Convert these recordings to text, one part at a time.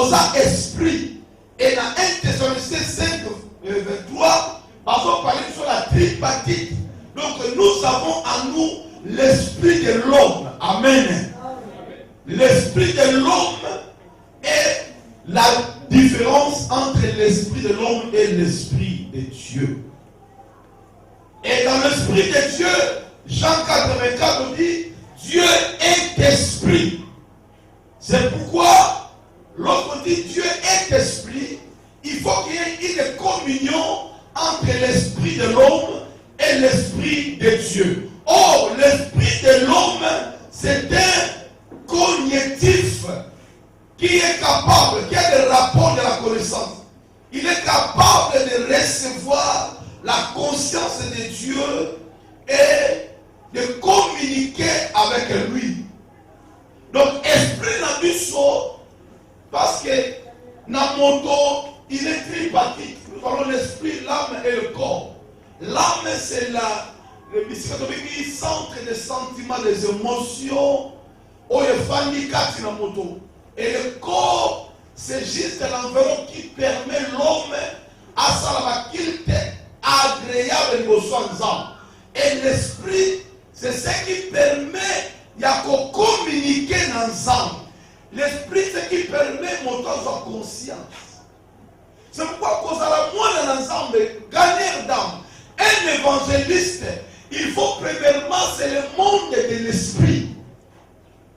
Boza esprit. Et dans 1 Thessaloniciens 5, 23, on parler sur la tripartite. Donc nous avons en nous l'esprit de l'homme. Amen. L'esprit de l'homme est la différence entre l'esprit de l'homme et l'esprit de Dieu. Et dans l'esprit de Dieu, Jean 84 dit, Dieu est esprit. C'est pourquoi, lorsqu'on dit Dieu est esprit, il faut qu'il y ait une communion entre l'esprit de l'homme et l'esprit de Dieu. Or, l'esprit de l'homme, c'est un cognitif qui est capable, qui a des rapports de la connaissance. Il est capable de recevoir la conscience de Dieu et de communiquer avec lui. Donc, esprit n'a plus saut, parce que dans moto, il est tripartite. Nous avons l'esprit, l'âme et le corps. L'âme, c'est le centre des sentiments, des émotions, où il faut quatre dans moto. Et le corps, c'est juste l'enveloppe qui permet l'homme à sa faculté agréable de ensemble. Et l'esprit, c'est ce qui permet de communiquer ensemble. L'esprit, c'est ce qui permet de monter sa conscience. C'est pourquoi, quand on a moins ensemble, gagner d'âme, un évangéliste, il faut premièrement, c'est le monde de l'esprit.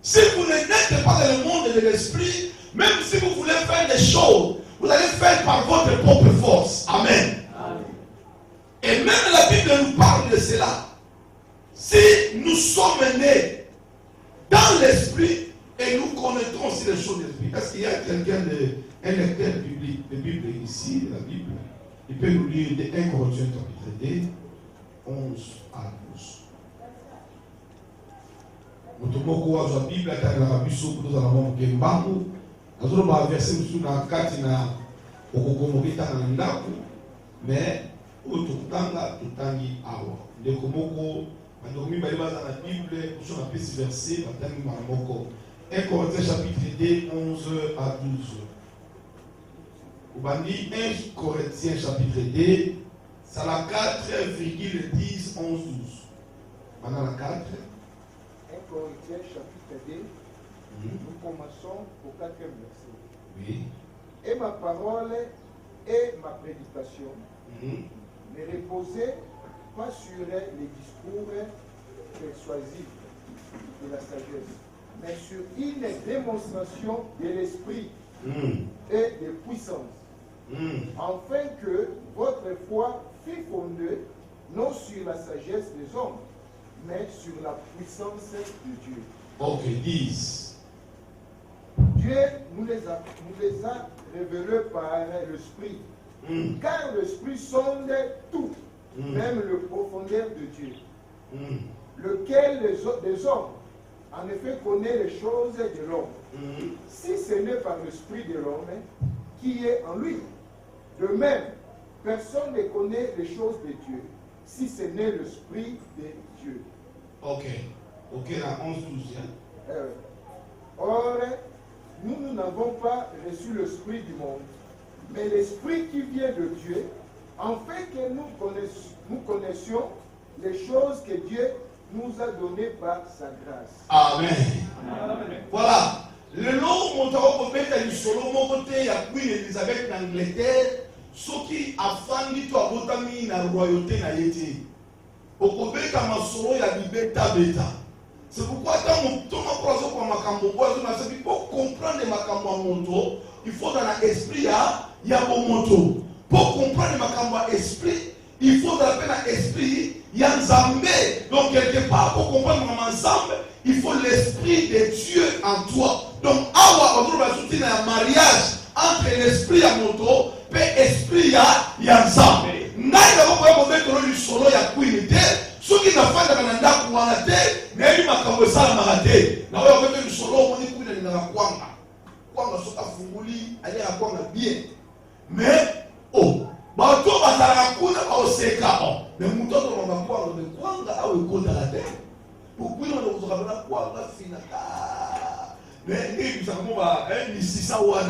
Si vous n'êtes pas dans le monde de l'esprit, même si vous voulez faire des choses, vous allez faire par votre propre force. Amen. Amen. Et même la Bible nous parle de cela. Si nous sommes nés dans l'esprit et nous connaissons aussi les choses de l'esprit. Est-ce qu'il y a quelqu'un, un lecteur biblique, de Bible ici, de la Bible, il peut nous lire de 1 Corinthiens chapitre 2, 11 à 12. Mutomoko wa Bible atangira biso kutoza na mwa kembangu azoro ba verset musu na kati na okokomokita na ndaku mais otutanga tutangi awa ndeko moko bandomi bali baza na Bible kuso na pesi verset batangi moko 1 Corinthiens chapitre 2 11 à 12. Ubandi 1 Corinthiens chapitre 2 c'est la 4,10 11 12. Maintenant la 4 Corinthiens chapitre 2, nous commençons au 4e verset. Oui. Et ma parole et ma prédication ne reposaient pas sur les discours persuasifs de la sagesse, mais sur une démonstration de l'esprit et de puissance, afin que votre foi fût fondée non sur la sagesse des hommes, mais sur la puissance de Dieu. Ok, 10. Dieu nous les a révélés par l'Esprit. Car l'Esprit sonde tout, même le profondeur de Dieu. Lequel des hommes, en effet, connaît les choses de l'homme. Si ce n'est par l'Esprit de l'homme qui est en lui. De même, personne ne connaît les choses de Dieu, si ce n'est l'Esprit de Dieu. Ok, là, 11, 12. Or, nous n'avons pas reçu l'Esprit du monde, mais l'Esprit qui vient de Dieu, afin que nous connaissions les choses que Dieu nous a données par sa grâce. Amen. Amen. Voilà. Le long montant du solo mon côté, il y a Queen Elizabeth d'Angleterre, ceux qui a fandi to abotami na royauté na yeti. Okobeka masolo ya libeta beta. C'est pourquoi quand on croise pour makambo, pour comprendre makambo moto, il faut dans l'esprit il y a bon moto. Pour comprendre makambo esprit, il faut dans la peine esprit il y a Nzambé. Donc quelque part pour comprendre ensemble, il faut l'esprit de Dieu en toi. Donc awa on va soutenir un mariage entre l'esprit et moto, et l'esprit il y a Nzambé. Naïla va pas mettre le solo ya queen. Ceux qui n'ont pas de mandat pour arrêter, n'aiment pas comme ça la arrêter. N'a pas fait du solo, on dit que nous avons quoi. Quoi, nous sommes à Funguli, aller à quoi bien. Mais, oh, bateau va à la cour au CK. Mais nous avons quoi, mais quoi, on a eu compte à la tête. Pourquoi nous avons quoi, on a fini. Mais nous avons un ici, ça, on a.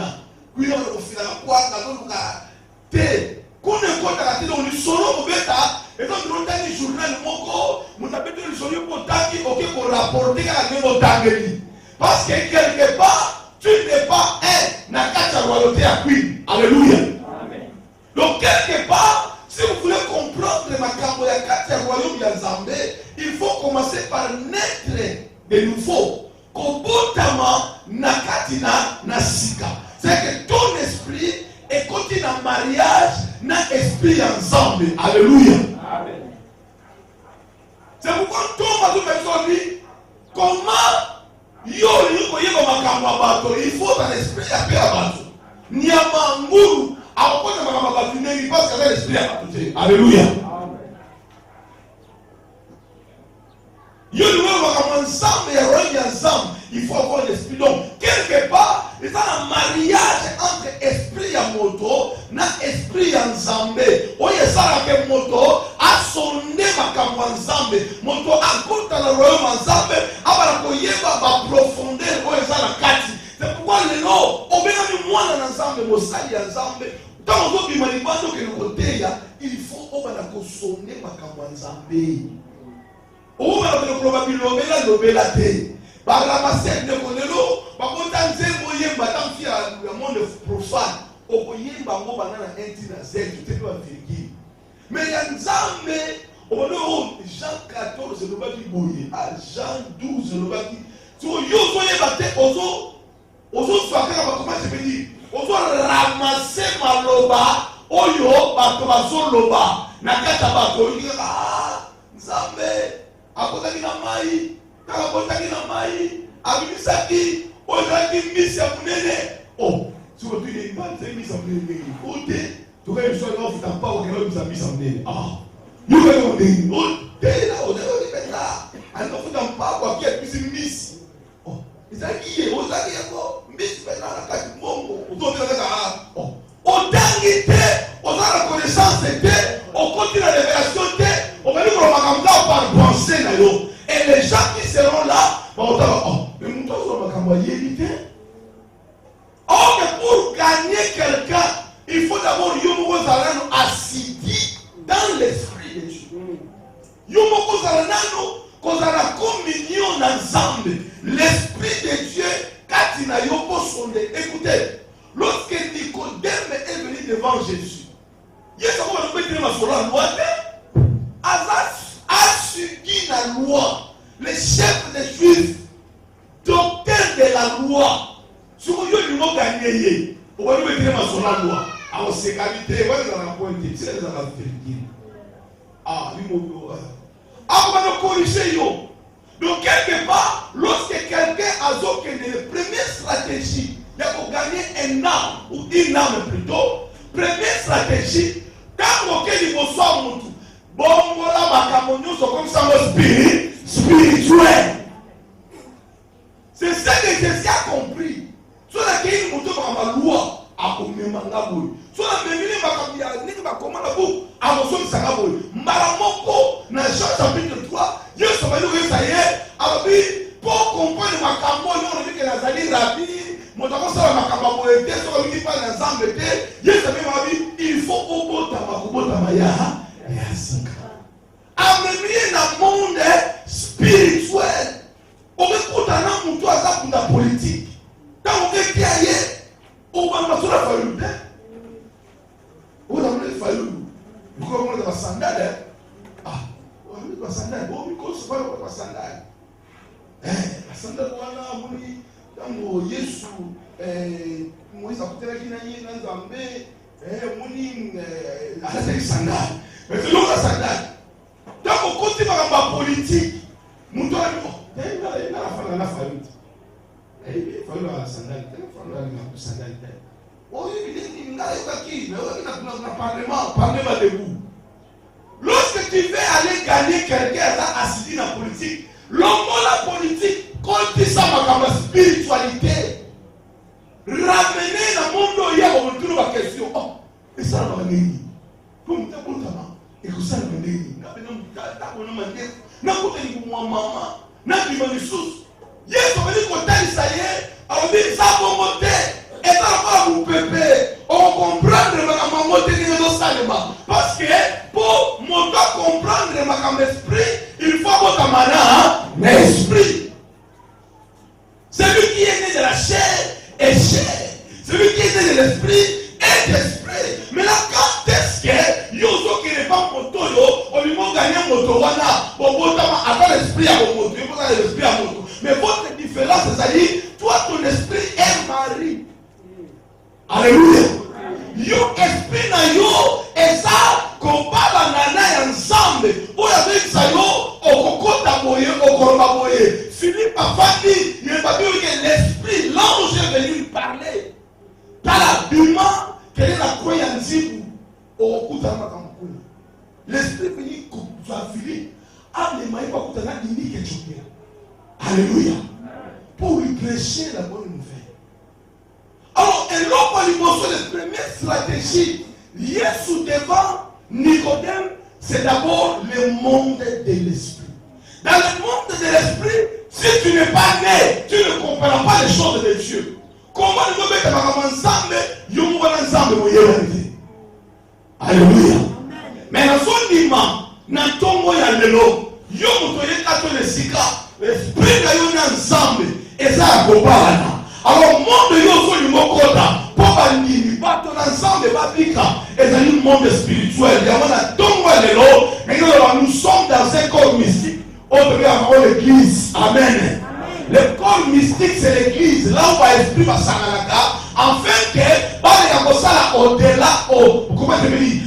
kuina ofina kwa na te kone kota kati on solo obeta et donc on tani journal moko mutabete le solo potaki OK pour rapporter à niveau tangeli parce que quelque part tu n'es pas un na kata royauté à qui. Alléluia. Amen. Donc quelque part si vous voulez comprendre makambo ya kata royaume ya Nzambe, il faut commencer par naître de nouveau. Kobotama na katina na sika. C'est que ton esprit est côté dans mariage na esprit ensemble. Alléluia. Amen. C'est pourquoi Thomas nous dit comment yo yiko makambo bato, il faut un esprit à faire bato. Nyama nguru akokota makambo bato ne parce que l'esprit à bato. Alléluia. Ensemble, il faut avoir l'esprit. Donc, quelque part, il y a un mariage entre esprit et moto, et esprit ensemble. Oui, ça que moto a sondé ma camp ensemble. Moto a côté le royaume ensemble. Avant la koyeba va profondeur. Oui, ça la kati. C'est pourquoi les noms, on vient de moi ensemble, mon sali ensemble. Dans le monde du manibando que nous côté, il faut on va la sonner ma camp ensemble. On va le probablement lobela te. Par la masse de Konelo, par contre, Nzembo Batam qui a le monde profane. Okoye Bango Banana Intina Z, tu t'es pas virgule. Mais il y a Nzambe, on a Jean 14, le baki Boye, à Jean 12, le baki. Tu as battu, ozo soakera, comment je peux dire, ozo ramasser ma loba, oyo, batomazo loba, nakata bato, ah, Nzambe. Akotaki na mai, kakabotaki na mai, abimisaki, ozaki misi ya munene. Oh, si vous avez une bande, c'est misi ya munene. Ote, tu vas une chose, tu n'as pas aucun homme misi ya munene. Ah, nous allons dire, ote, là, on est là. Alors, vous n'avez pas quoi qui est plus misi. Oh, ozaki ye, misi là, la carte du monde. Oh, otangi te, on a la connaissance te, on continue la révélation te. On va dire qu'on va comme ça par penser. Et les gens qui seront là, vont dire, oh, mais nous sommes éviter. Or, pour gagner quelqu'un, il faut d'abord Yomoko Zalano assidus dans l'esprit de Dieu. Yomoko Zalano, qu'on a la communion ensemble. L'esprit de Dieu, quand il a Yomoko sondé. Écoutez, lorsque Nicodème est venu devant Jésus, il y a ça qu'on peut dire sur la loi. A suivi la loi, les chefs des Juifs, docteurs de la loi, sur eux, ils vont gagner. On va nous mettre sur la loi. Alors, c'est qualité, on va nous pointer, c'est les vérités. Ah, ils vont on va nous corriger. Donc, quelque part, lorsque quelqu'un a zoqué les premières stratégies, il y a pour gagner un âme, ou une âme plutôt, première stratégie, quand il faut soit mon tout. Bon, voilà, ma camonio, c'est comme ça, le spirituel. C'est ça que Jésus a compris. Soit la qu'il monte par ma loi, à combien mangaboui. Soit la mémine, ma commande à vous, à mon son sagaboui. Maramoko, dans Jean chapitre 3, Dieu se va nous dire, ça y est, alors, pour comprendre ma camonio, on dit que la zali rapide, mon temps, ça va ma camonio, ça va nous dire pas l'ensemble, il faut au bout de ma yaha. Amener dans le monde spirituel. On va écouter un homme pour la politique. Quand on veut qu'il y ait, on va mettre la faillite. On va mettre la faillite. On va mettre la sandale. Ah, on va mettre la sandale. On va mettre la sandale. La sandale, on va mettre dans Jésus. Moïse a coûté la Guinée dans Zambé. On a sandale. Mais c'est l'autre sandale. Donc, on continue par la politique. Mon tour est il a la faillite. Il faut la sandale. Il faut la sandale. Oh, il n'a pas qui. Parlement debout. Lorsque tu veux aller gagner quelqu'un assis dans la politique, l'homme la politique, quand ça ma spiritualité, ramener dans le monde où il y a une question. Oh, et ça va venir. Comme tu as dit, et que ça va venir. Na kutani kwa mama na kimani sus yesu bali kotali saye aobi sabo mote et ça va vous pépé. On comprendre ma maman de salema. Parce que pour moi comprendre ma esprit, il faut votre mana l'esprit. Celui qui est né de la chair est chair. Celui qui est né de l'esprit est esprit. Mais là, quand est-ce que Yozo qui n'est pas moto, on lui m'a gagné moto, wana, avant l'esprit à moto, il faut l'esprit à moto. Mais votre différence, c'est-à-dire, toi, ton esprit est mari. Alléluia. Yo esprit na yo, et ça, qu'on parle en ensemble. Où il y avait ça yo, au kokota boye, au koroma boye. Philippe a dit, il n'a pas dit que l'esprit, l'ange est venu parler. Par l'argument, quelle est la croyance au Kuta Makamkou. L'esprit est venu à Philippe. Amenez-moi pas Kuta Nini Ketchopia. Alléluia. Pour lui prêcher la bonne nouvelle. Alors, et l'homme la première stratégie, Jésus devant Nicodème, c'est d'abord le monde de l'esprit. Dans le monde de l'esprit, si tu n'es pas né, tu ne comprends pas les choses de Dieu. Comment nous mettons ensemble, nous allons ensemble. Alléluia. Mais dans son dimanche, dans ton moyen de l'eau, nous allons l'esprit de ensemble. Et ça a compris. Alors, le monde de Dieu, pour bandini, bateau ensemble, babika, et c'est un monde spirituel. Nous sommes dans un corps mystique. On devrait avoir l'église. Amen. Le corps mystique, c'est l'église. Là où l'esprit va s'arrêter. Afin que, au-delà, comment je me dis,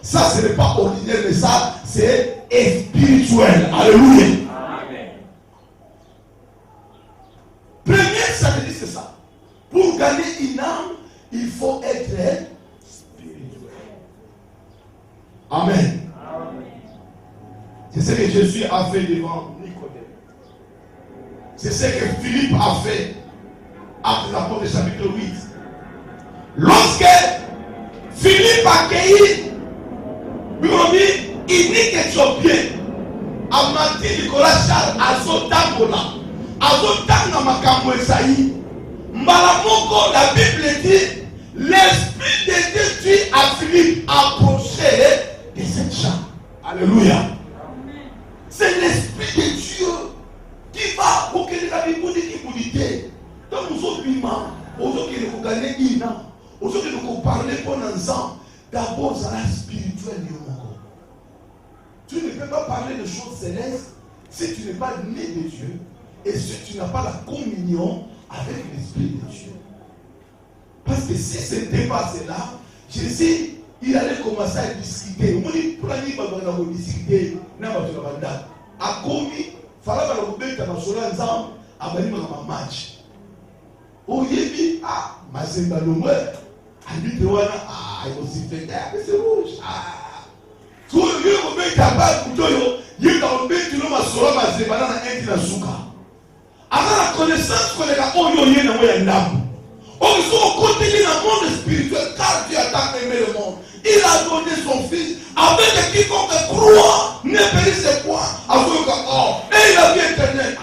ça, ce n'est pas ordinaire, mais ça, c'est spirituel. Alléluia. Première stratégie, c'est ça. Pour gagner une âme, il faut être spirituel. Amen. C'est ce que Jésus a fait devant Nicodème. C'est ce que Philippe a fait après l'apôtre chapitre 8. Lorsque Philippe a accueilli, unique éthiopien, a menti Nicolas Charles à Zotambola. Azotanga makambo Esaïe. Mbalamoko, la Bible dit, l'esprit de Dieu dit à Philippe, approcher de cette chambre. Alléluia. C'est l'esprit de Dieu qui va pour que les habitants qui vous dites. Donc nous autres humains, aujourd'hui nous gagnons une âme, aujourd'hui nous parlons pour ensemble. D'abord, ça reste spirituel. Tu ne peux pas parler de choses célestes si tu n'es pas né de Dieu. Et si tu n'as pas la communion avec l'Esprit de Dieu. Parce que si ce n'était pas cela, Jésus, il allait commencer à discuter. On dit, pour la nuit, il va discuter. A commis, il fallait que vous ayez ensemble, à venir à ma match. Au début, ma c'est pas le moins. Il va s'y faire, c'est rouge. Si vous voulez que vous ayez un peu, il y a un peu de temps, avant la connaissance que les gars ont eu dans le monde. Ils sont contenus dans le monde spirituel car Dieu a tant aimé le monde. Il a donné son fils avec quiconque croit, ne périsse point. Et il a vie éternelle.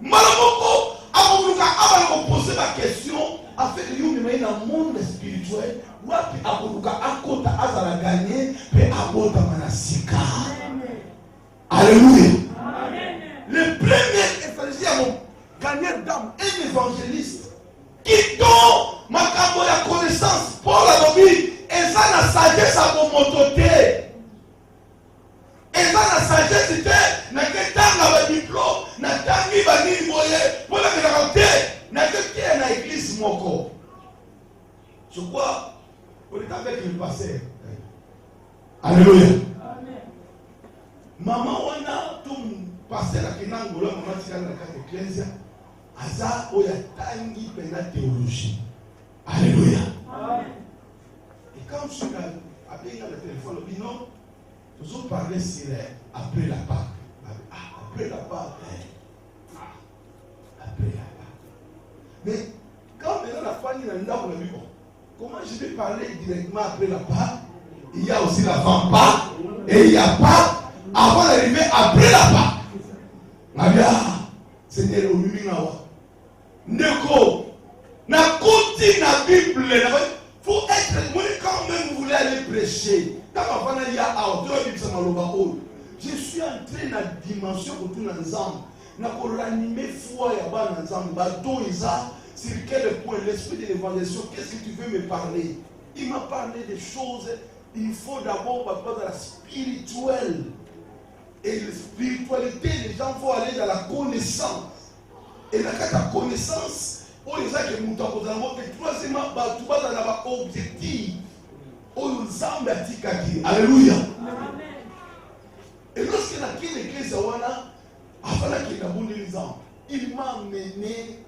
Malamoko, avant de poser la question, afin que nous ayons dans le monde spirituel, où Akota Azala gagné, mais Abota Manasika. Alléluia. Le premier évangile, gagnant d'âme, un évangéliste qui donne ma la connaissance pour la Bible, et ça la sagesse à mon mototé. Et ça la sagesse, n'a que tant la diplôme, n'a tant ni bani moyen, pour la garantie, n'a que qui est dans l'église moko. Je crois, on est avec le pasteur. Alléluia. Maman, on a tout. Pasteur la Kenangola, maman tika na kati ecclesia, aza oya tangi pena théologie. Alléluia. Et quand je suis appelé dans le téléphone, je dis non, nous allons parler sur après la Pâque. Après la Pâque. Après la Pâque. Mais quand maintenant la famille est là, on a dit bon, comment je vais parler directement après la Pâque? Il y a aussi la Pâque et il y a Pâque avant d'arriver après la Pâque. Seigneur, au milieu Neko, na côté la Bible, faut être, quand même vous voulez aller prêcher, je suis entré dans la dimension où tout ensemble, na ko ranimer foi ya ba ensemble, ba don isa, sur quel point l'esprit de l'évangélisation, qu'est-ce que tu veux me parler? Il m'a parlé des choses, il faut d'abord parler dans la spirituelle. Et la spiritualité, les gens vont aller dans la connaissance. Et la connaissance, on les a que nous avons et troisièmement, tu vas dans l'objectif. Alléluia. Et lorsqu'il y a l'église, il m'a amené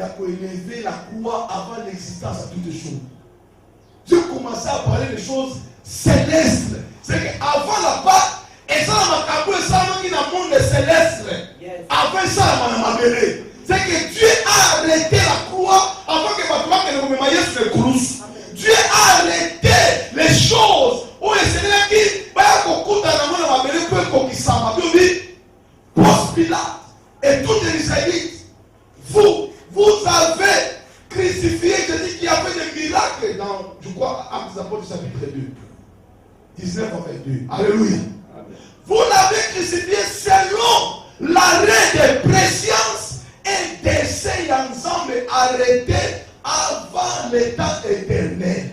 à élever la croix avant l'existence de toutes les choses. J'ai commencé à parler des choses célestes. C'est qu'avant la Pâque, et ça, ça dans le monde céleste. Avant ça, c'est que Dieu a arrêté la croix avant que vous me sur le croix. Dieu a arrêté les choses. Où le Seigneur qui va beaucoup dans le monde de Ponce Pilate et tous les Israélites, vous avez crucifié Jésus qui a fait des miracles dans, je crois, Actes des Apôtres chapitre 2, 19 à 22. Alléluia. Vous l'avez crucifié selon l'arrêt de préscience et d'essai ensemble arrêté avant le temps éternel.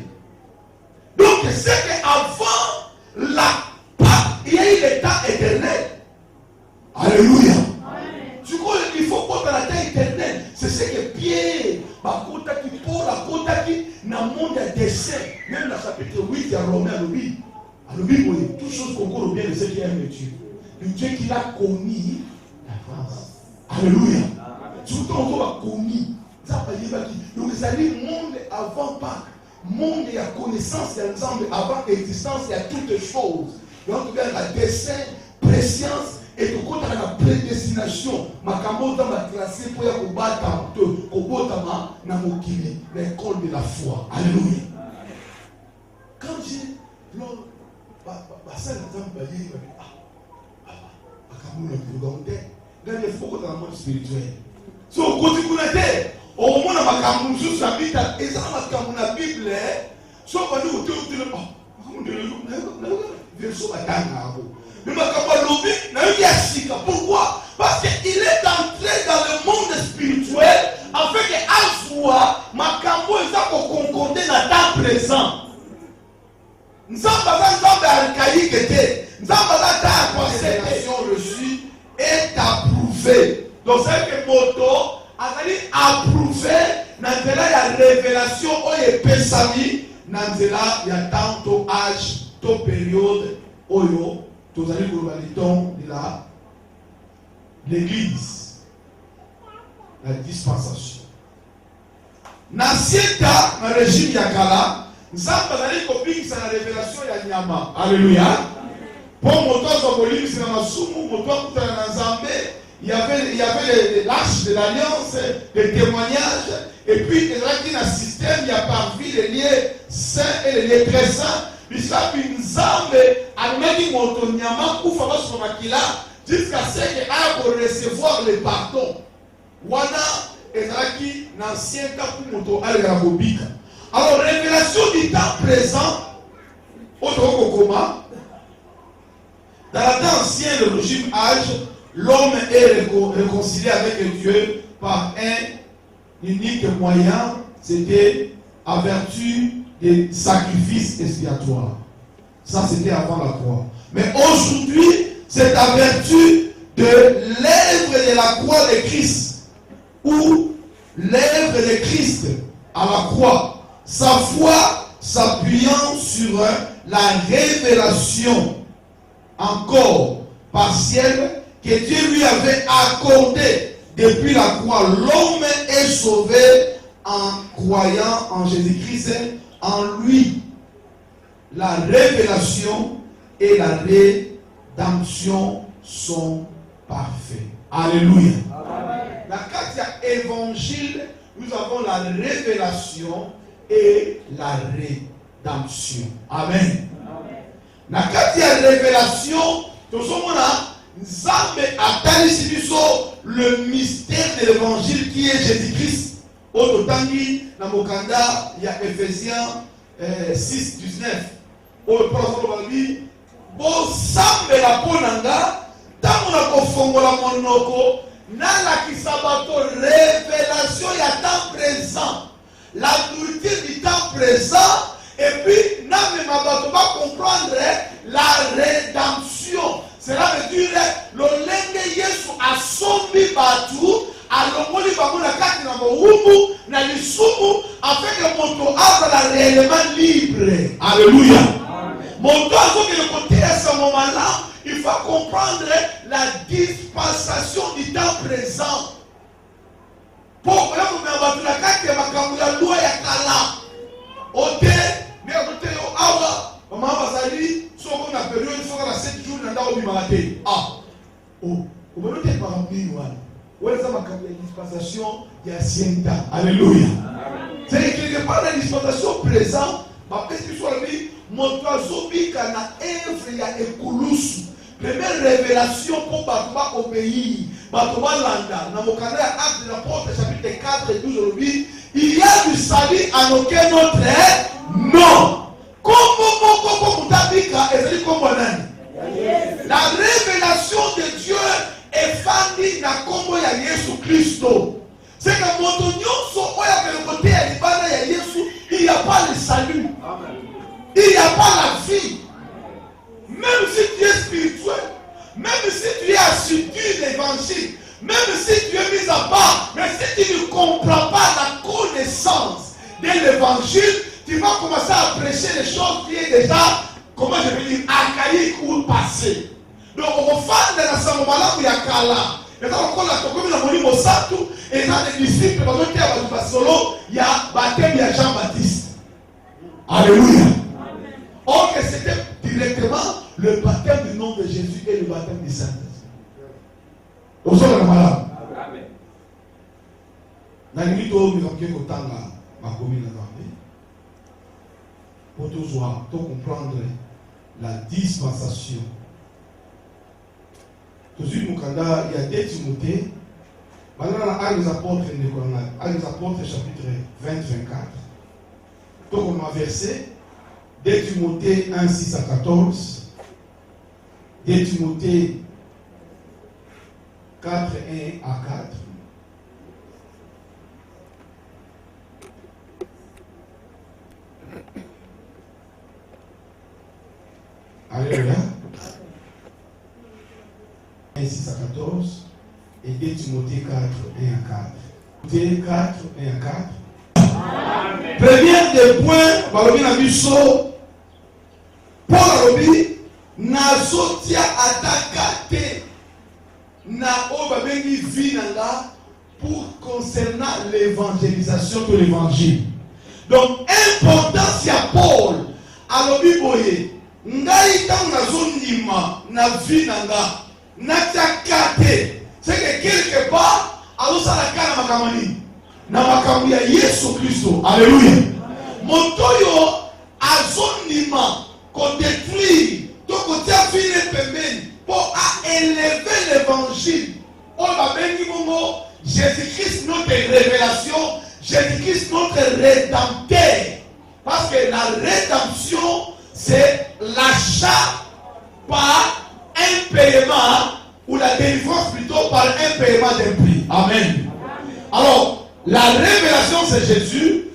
Donc, c'est qu'avant la Pâque, il y a eu le temps éternel. Alléluia. Tu crois qu'il faut pas dans la temps éternel. C'est ce que Pierre, Paul, dans le monde des desseins, même dans le chapitre 8, il y a Romain à l'oubli. Oui, toutes choses concourent au bien de ceux qui aiment Dieu. Le Dieu qu'il a connu d'avance. Alléluia. Surtout on a connu. Donc ça dit monde avant Pâques. Monde et la connaissance ensemble avant l'existence, il y a toutes les choses. Donc il y a la dessein, préscience et tout compte la prédestination. Ma camote m'a tracé pour y combattre na mokili, l'école de la foi. Alléluia. Quand j'ai dans les faux dans le monde spirituel. Si on continue au moins ma camoufle sur la Bible, et ça ma camoufle la Bible, soit on nous pourquoi? Parce qu'il est entré dans le monde spirituel afin qu'à soi, ma camoufle est concordé dans le temps présent. Nous sommes archaïque, nous sommes reçue est approuvé. Donc c'est que moto a approuvé dans la révélation où il peut s'amener dans il y a tant de âge, de période où tous allez de l'église, la dispensation. Dans ce cas, dans le régime Yakala, nous avons la révélation de Nyama. Alléluia. Pour moto Zobolim, c'est dans la Soumou, moto il y avait l'arche de l'alliance, les témoignages, et puis il y a un système, il y a parmi les liens saints et les liens très saints. Il y a une zambe, à même moto Nyama, ou Fama Somakila, jusqu'à ce qu'il a pour recevoir les pardons. Wana, et l'ancien cas pour moto Al-Gabobika. Alors, révélation du temps présent, autre comment, dans le temps ancien, le régime âge, l'homme est réconcilié avec Dieu par un unique moyen, c'était à vertu des sacrifices expiatoires. Ça, c'était avant la croix. Mais aujourd'hui, c'est à vertu de l'œuvre de la croix de Christ, ou l'œuvre de Christ à la croix. Sa foi s'appuyant sur la révélation encore partielle que Dieu lui avait accordée depuis la croix. L'homme est sauvé en croyant en Jésus-Christ. En lui, la révélation et la rédemption sont parfaits. Alléluia. Dans le évangile, nous avons la révélation et la rédemption. Amen. Dans la révélation, nous sommes là, Nzambe atali biso le mystère de l'évangile qui est Jésus-Christ. Ototangi, Namokanda, il y a Ephésiens 6, 19. Bosambela ponanga, tamuna kofongola monoko, nala kisabato révélation ya temps présent. La nourriture du temps présent, et puis, n'a même pas comprendre la rédemption. Cela veut dire le lenge Yesu asombi batu, alongoli bango na kati na mowumbu, na lisumu, afin que moto azala réellement libre. Alléluia. Mon doigt, le côté à ce moment-là, il faut comprendre la dispensation du temps présent. Pour que vous m'avez la carte de ma loi ya kala. Ote, mais ote yo awa, maman bazali, so qu'on a période, il faut que 7 jours dans le matin. Ah, oh, vous me notez par rapport à ça ma dispensation il y a 5 ans. Alléluia. C'est quelque part la dispensation présente, ma petite soit vie. Mon oiseau bika na œuvre ya ekulusu. Première révélation pour Batouba au pays. Batouba landa. Dans mon canal acte de l'apôtre chapitre 4 et 12 aujourd'hui. Il y a du salut en aucun autre non. Comme Moutabika et comme la révélation de Dieu est fondée dans Combo ya Yesu Christo. C'est que mon nyonso oya que le côté ya libana ya Yesu, il n'y a pas le salut. Amen. Il n'y a pas la vie. Même si tu es spirituel, même si tu es assidu l'évangile, même si tu es mis à part, mais si tu ne comprends pas la connaissance de l'évangile, tu vas commencer à prêcher les choses qui sont déjà, comment je vais dire, archaïques ou passées. Donc, on va faire dans ce moment-là où il y a Kala. Et donc, on a comme la Molimo Santou, et dans les disciples, il y a baptême, il y a Jean-Baptiste. Alléluia. Or que c'était directement le baptême du nom de Jésus et le baptême du Saint-Esprit. Au sol de la malade. Amen. La limite où nous avons ma commune pour toujours comprendre la dispensation. Toujours il y a 2 Timothée. Maintenant, Actes des Apôtres, chapitre 20-24. Donc, on a versé 2 Timothée 1, 6 à 14. 2 Timothée 4, 1 à 4. Alléluia. 1, 6 à 14. Et 2 Timothée 4, 1 à 4. Timothée 4, 1 à 4. Amen. Premier des points, Balobi na biso, Paul Alobi, nazotia atakate na obabengi vinanga pour concernant l'évangélisation de l'évangile. Donc, importance ya Paul Alobi boye, ngai tang nazondima na vinanga, natakate, c'est que quelque part, alosala kana makamani. Na makambo ya Yesu Christo. Alléluia. Montoyo azonima ko détruire to ko tia fine pembeni pour élever l'évangile. On va bénir mongo Jésus-Christ notre révélation, Jésus-Christ notre rédempteur. Parce que la rédemption c'est l'achat par un paiement ou la délivrance plutôt par un paiement d'un prix. Amen. Alors la révélation, c'est Jésus.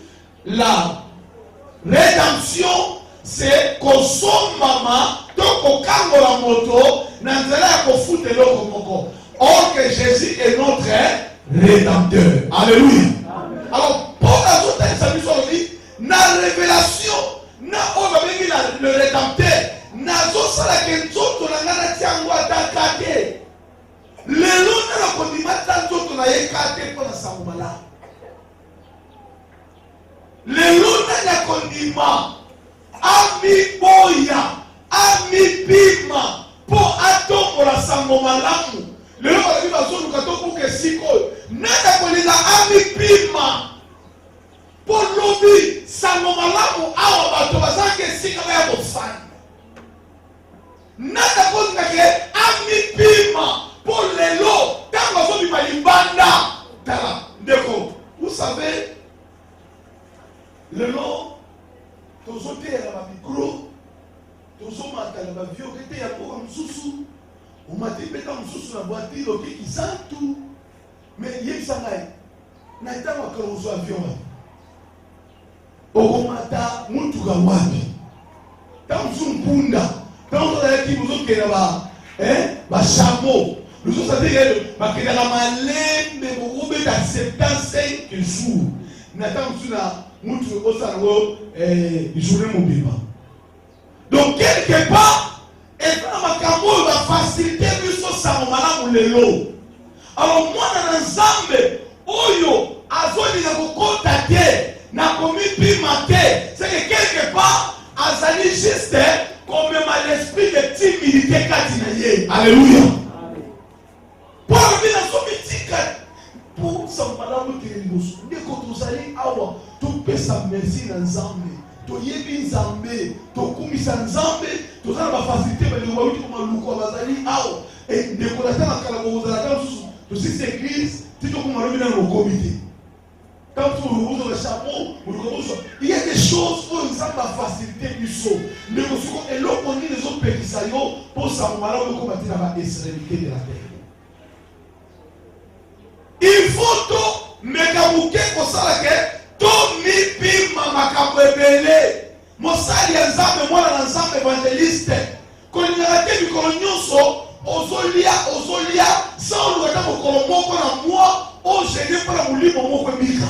La rédemption, c'est qu'on soit maman, donc on cambo la moto, n'entendez qu'on foute l'eau comme. Or que Jésus est notre rédempteur. Alléluia. Amen. Alors, pour la autre dit, la révélation, le rédempteur, n'a pas la question de la tiangwa d'attaquer. Le long de la condimata, on a écarté pour la samboula. Le luna ya kondima ami boya ami pima po atombola sango malamu lelo balobi bazoluka tobuka esika nanda kolinga ami pima po lobi sango malamu awa bato bazalaki esika ya kofanda nanda kolinga ke ami pima po lelo ntango azobima tozomata na bavio kete ya mboka mosusu omati mpeta mosusu na voitire okekisa tu mais yebisa ngai na ntango akala ozwa avion wapi okomata mutuka wapi ntango mosusu mpunda ntango ozalaki bozokenda bachamo lozosateke bakendaka malembe bokobeta 75 jours na ntango mosusu na mutuka osala yango journée mobimba. Donc quelque part, et dans ma camoufle va faciliter plus au samomala ou lelo. Alors moi dans l'ensemble, oyo azoli na kokotate na komi pimate, c'est que quelque part azali juste comme l'esprit de timidité katinaye. Alléluia. Pour venir dans son mythique, pour samomala ou telindos, dès que vous allez avoir tout peut sa merci dans l'ensemble. Toyebi nzambe tokumisa nzambe tozala bafacilité balingo bawuti komaluka bazali awa ndeko natanga kala kozalaka mosusu tosisi église titokoma na lokomi te quand tu le chapeau il y a des choses oyo nzambe bafacilité biso ndeko siko eloko nini ezopekisa yo mpo samomala oyo okoma te na baextrémité de la terre. Il faut to mekamuke kosala ke tomipima makambo ebele mosali ya nzambe mwana na nzambe evangeliste kolingaka te mikolo nyonso ozolia sa oluka ta mokolo moko na mwa ogene mpona molimo moko ebika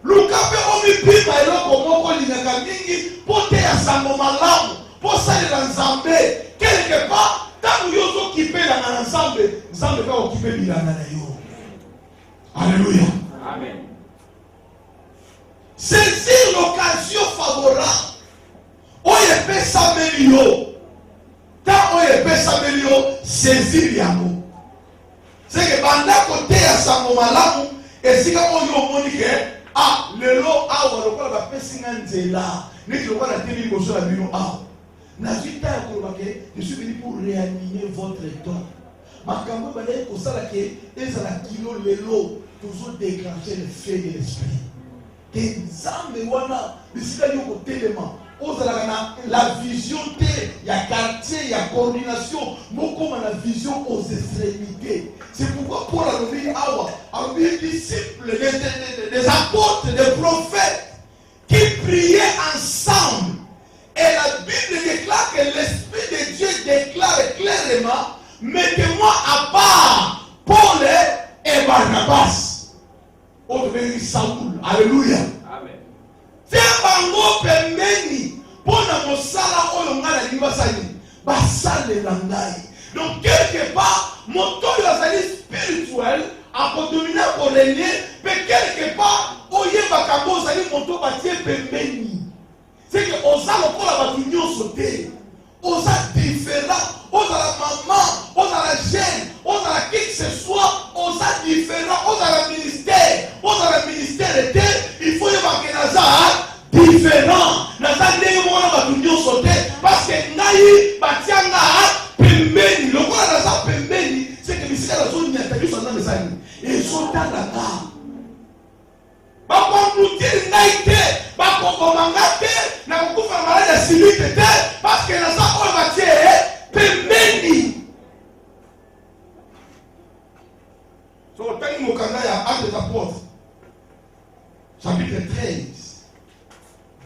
luka mpe omipima eloko moko olingaka mingi mpo te ya sango malamu mpo salela nzambe quelque part ntango yo ozokipelanga na nzambe nzambe kaka okipe bilanga na yo. Alléluia. Amen. Saisir l'occasion favorable. Oye pesa melio. Tant oye pesa melio, saisir yango. C'est que banda côté ya sango malamu, esika oyo monike, lelo awa lokola ba pesinga nzela. Niki lokola teli koso la bino awa. Na vita ya kolobake, je suis venu pour réanimer votre don. Makambo bale kosala ke ezala kilo lelo, toujours déclencher le feu de l'esprit. Que nzambe wana bisika yoko telema ozalaka na la vision te ya quartier ya coordination mokoma na vision aux extrémités. C'est pourquoi Paul a nommé awa des disciples des apôtres des prophètes qui priaient ensemble et la Bible déclare que l'esprit de Dieu déclare clairement mettez-moi à part Paul et Barnabas. Devenu Saoul. Alléluia. Amen. Tiens bango pembeni pona mosala oyo ngala liba sali basale na ngai. Donc quelque part moto azali spirituel a dominer pour régner mais quelque part oyeba kango azali moto batie pembeni. C'est que osala kola batu nyonso te. Osa différent, osa la maman, osa la jeune, osa la qui que ce soit, osa différent, osa la ministère était, il faut y avoir que naza différent. Naza ndenge mwana batu nyonso te parce que ngai batianga pembeni. Lokola naza pembeni, c'est que bisika nazo nyata biso na mesani. Et sotanda nga. Bakombutiri ngai te, bakobomanga te, na kokufa malade ya silite te parce que naza oyo batie pembeni. So otangi mokanda ya Actes des Apôtres chapitre 13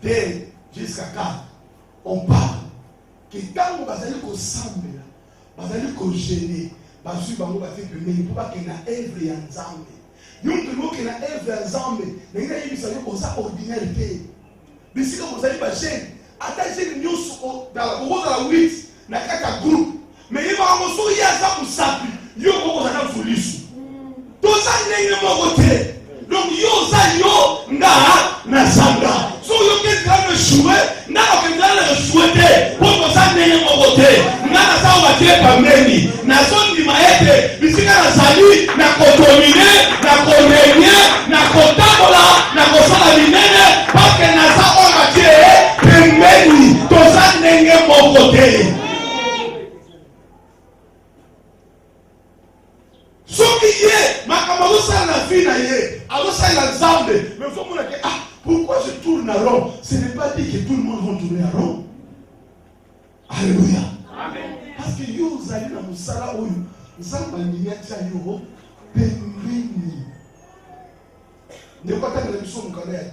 2 jusqu'à 4 on parle que ntango bazali kosambela bazali kogene bazwi bango batie pembeni mpo bakenda evre ya nzambe. Yonke moke na evre ya nzambe ndenge nayebisa yo koza ordinaire te bisika bozali bagene ata gene nyonso okozala 8 na kati ya groupe mais yebaka mosuku ye aza mosapi yo kokozala mfulisu toza ndenge moko te. Donc yo oza yo nga na zanga so yo kezala meshue nga okezala meshue te po toza ndenge moko te nga naza obatie pambeni nazondima ete bisika nazali na kodomine na korenye na kotambola na kosala minene parce naza oyo batie pembeni toza ndenge moko te. Soki ye makambo azosala na vie na ye azosala nzambe mais faut mona que pourquoi je tourne à rond. Ce n'est pas dit que tout le monde va tourner à rond. Alléluia. Amen. Parce que yo allez dans le sala où nous avons mis yo pembeni. Ne pas que la mission nous connaît à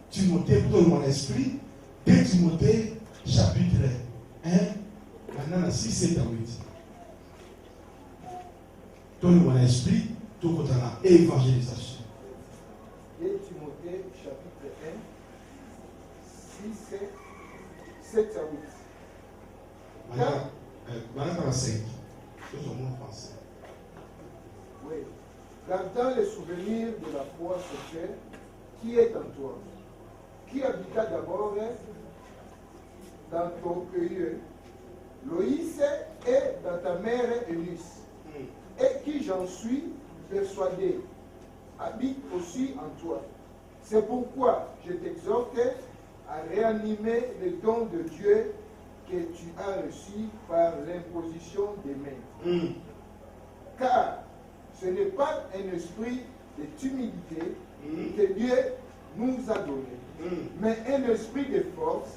Timothée pour mon esprit. 2 Timothée chapitre 1. Maintenant 6, 7 à 8. Tout mon esprit, tout côté là, évangélisation. 2 Timothée chapitre 1, 6, 7 à 8. Maintenant 5. Tout le monde français. Oui. Gardant le souvenir de la foi secrète qui est en toi, qui habita d'abord dans ton pays, Loïs et dans ta mère Eunice, et qui, j'en suis persuadé, habite aussi en toi. C'est pourquoi je t'exhorte à réanimer les dons de Dieu que tu as reçus par l'imposition des mains. Car ce n'est pas un esprit de timidité que Dieu nous a donné, mais un esprit de force,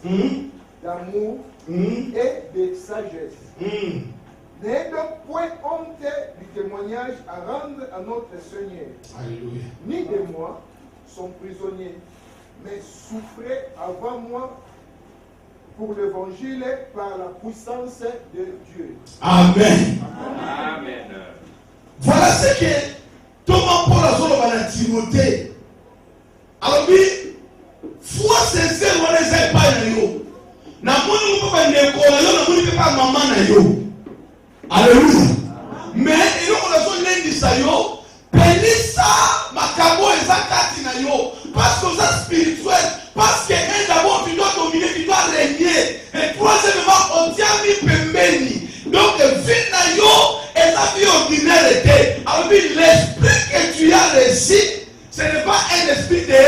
d'amour et de sagesse. N'ayez donc point honte du témoignage à rendre à notre Seigneur. Alléluia. Ni de moi, son prisonnier, mais souffrez avant moi pour l'évangile par la puissance de Dieu. Amen. Amen. Voilà ce que Thomas Paul a dit à Timothée. Alors oui, foi sincère, on ne sait pas yo. Na moni mo pas ndeko na moni pas maman na yo. Alléluia. Mais il on a son lundi sa yo, penisa makabo ezakati na yo parce que ça spirituel, parce que d'abord tu dois dominer, tu dois régner. Et troisièmement, on tient mi pembeni. Donc vie na yo et la vie ordinaire était. Alors l'esprit que tu as reçu, ce n'est pas un esprit de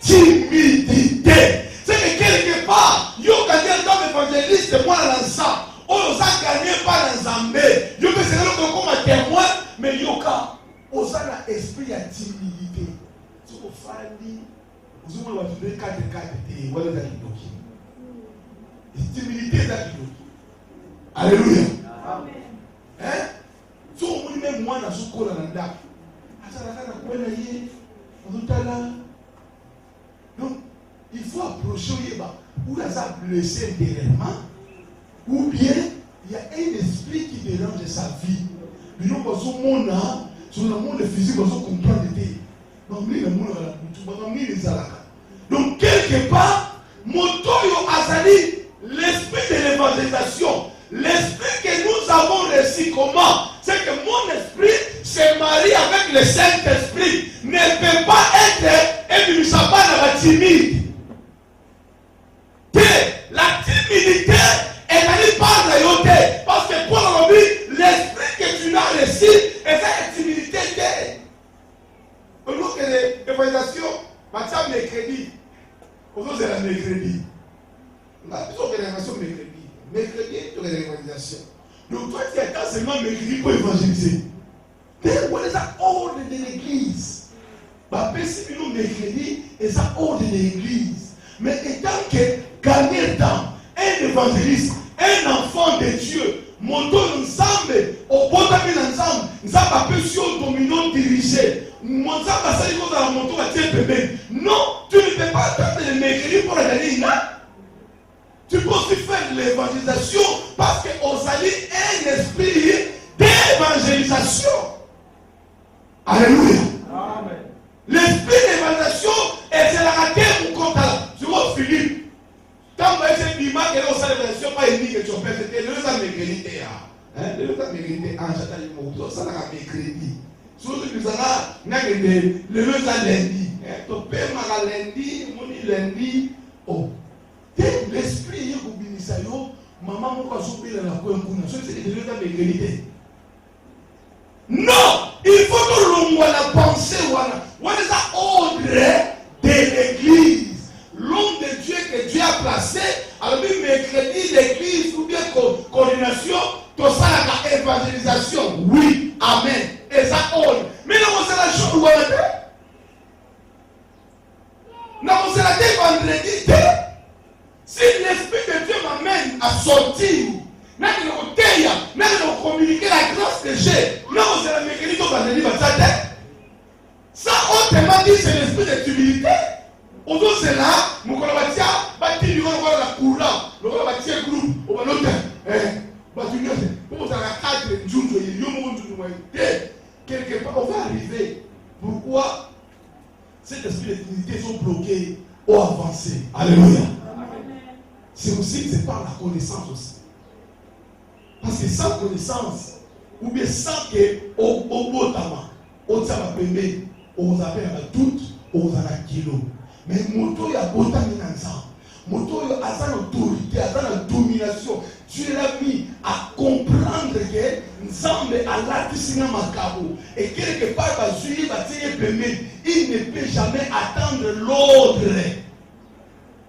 timidité. C'est que quelque part, yo quand tu es comme évangéliste, moi dans ça, on a gagné par un zambé. Yo que c'est comme un témoin, mais yo ka, on a l'esprit de timidité. Si vous faites, vous avez donné 4 et vous avez timidité est Alléluia. Amen. Hein? Si on dit même moi dans ce corps là, donc il faut approcher où il a blessé intérieurement, ou bien il y a un esprit qui dérange sa vie. Mais nous passons mon âme, sur le monde physique, nous comprendre donc quelque part, Motoyo Azali, l'esprit de l'évangélisation, l'esprit que nous avons reçu comment? C'est que mon esprit se marie avec le Saint-Esprit, ne peut pas être et du sabbat timide. La timidité est allée par la yoté. Parce que pour l'homme, l'esprit que tu as reçu est la timidité. Au lieu que l'évangélisation, maintenant mercredi, aujourd'hui c'est la mercredi. On a besoin de l'évangélisation mercredi. Mercredi, tu as l'évangélisation. Donc toi, tu attends seulement mercredi pour évangéliser. What is that ordre de l'église? Si nous mercredi, et ça ordre de l'église. Mais étant que gagner temps, un évangéliste, un enfant de Dieu, montons ensemble, au bon d'amis ensemble, nous avons appelé sur le dominant dirigé. Nous avons passé dans la moto à tirer bébé. Non, tu ne peux pas attendre le mercredi pour gagner, non? Tu peux aussi faire l'évangélisation parce qu'on s'allie un esprit d'évangélisation. Alléluia. Amen. L'esprit d'évangélisation est la raquette pour compte là. Tu vois Philippe. Quand vous avez dit que l'on s'est l'évangélisation, pas une que tu as fait, c'était le temps de crédit. Le temps de crédit, en j'attends le mot, ça n'a pas de crédit. Surtout que ça n'a pas de le temps lundi. Tu paies ma lundi, mon lundi. Oh. L'esprit est pour bénir ça. Maman, on va souper dans la coin. C'est le temps de crédit. Non! Il faut que l'on la pensée. What is that ordre de l'église? L'homme de Dieu que Dieu a placé, alors même mercredi, l'église ou bien coordination, tout ça la évangélisation. Oui, amen. Et ça ordre. Mais non, c'est la chose où on est. Non, c'est la vendredi. Si l'esprit de Dieu m'amène à sortir communiquer la grâce que j'ai. Non, c'est la mécanique dont on a dit, ça, autrement dit, c'est l'esprit de timidité. Autour c'est là, mon collaborateur, bâti du courant, la courant, le collaborateur groupe, on va noter. Pour ça, la cadre, quelque part, on va arriver. Pourquoi cet esprit de timidité sont bloqués ou avancés? Alléluia. C'est aussi que c'est par la connaissance aussi. Parce que sans connaissance, ou bien sans que au botama, au tsabapembe, au appelle à doute, au kilo. Mais moto ya botami nanza. Moto ya azan autorité, azan domination. Dieu l'a mis à comprendre que Nzambe a l'atisina makabo. Et quelque part, il ne peut jamais attendre l'ordre.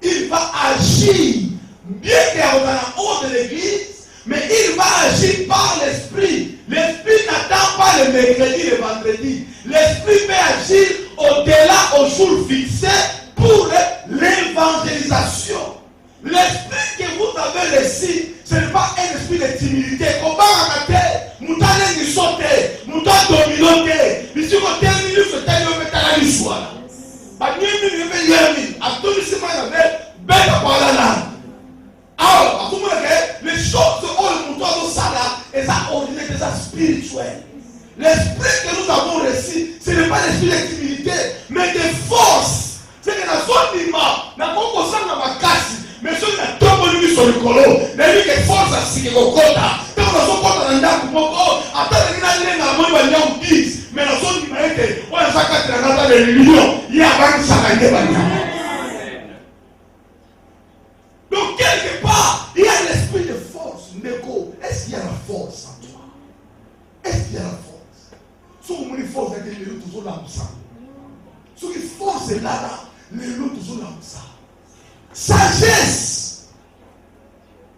Il va agir, bien qu'il y ait un ordre de l'église. Mais il va agir par l'esprit. L'esprit n'attend pas le mercredi et le vendredi. L'esprit peut agir au-delà au jour fixé pour l'évangélisation. L'esprit que vous avez reçu, ce n'est pas un esprit de timidité. Comment on a fait? Nous allons nous sauter, nous allons dominer. Ici, on termine ce thème, on va aller soir. Alors, les choses et ça ordonné des spirituels. L'esprit que nous avons reçu, ce n'est pas l'esprit de timidité, mais de force. C'est que dans son image, dans mon sang dans ma casse, mais ce qui a tombé sur le colo, les que force à ce qu'il y a au quota. Quand on a son quota dans le dac, attends, il a la main de 10, mais dans son image, on a 4 de millions, il y a 25 ans. Donc, quelque part, il y a l'esprit de force. Neko, est-ce qu'il y a la force en toi? Est-ce qu'il y a la force? Si vous avez force, il y a les autres toujours là. Si vous avez force là, les autres toujours là. Sagesse.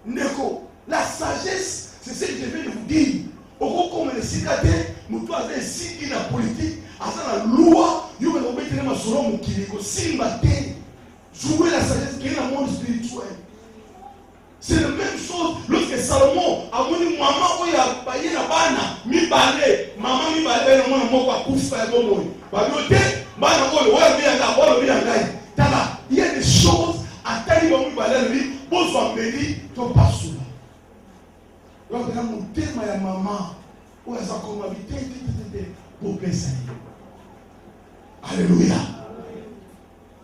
Neko, la sagesse, c'est ce que je viens de vous dire. Au gros, comme les cicatrices, nous devons avoir ici la politique, à la loi, nous devons mettre les mains sur l'homme qui est aussi matin. Jouer la sagesse qui est dans le monde spirituel. C'est la même chose lorsque Salomon a dit maman qui a payé la bana, mi balé, maman mi balé, le monde m'a pas poussé à bon mot. Il y a des choses à tailler dans mi balé, lui, pour s'en bénir, tu pas sous là. Donc, dans mon thème, ma maman, où elle s'en commandité, pour baisser. Alléluia.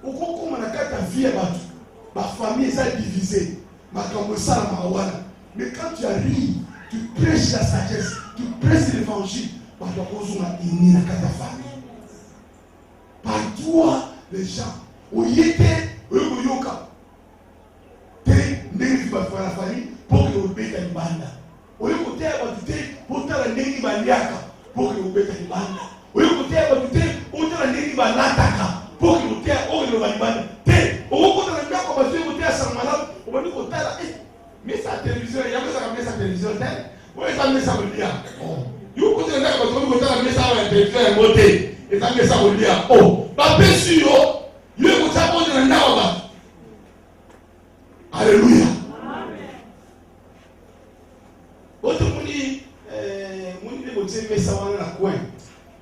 Au cours de ta vie, ma famille est divisée. Mais quand tu arrives, tu prêches la sagesse, tu prêches l'évangile, par toi, les gens, où il était, où il y a la famille, pour que vous bêtez une bande. Où il y a pour que vous bêtez une bande. Où il y a pour que vous bêtez pour que vous ayez une bande. Mais sa télévision, il y a sa télévision. Vous avez ça vous dire. Vous pouvez dire que vous avez ça la télévision beauté. Et ça me ça vous dire. Oh, pas sûr. Il y a vous ça pour dire alléluia. Votre moni, moni de beauté, mais ça va dans la coin.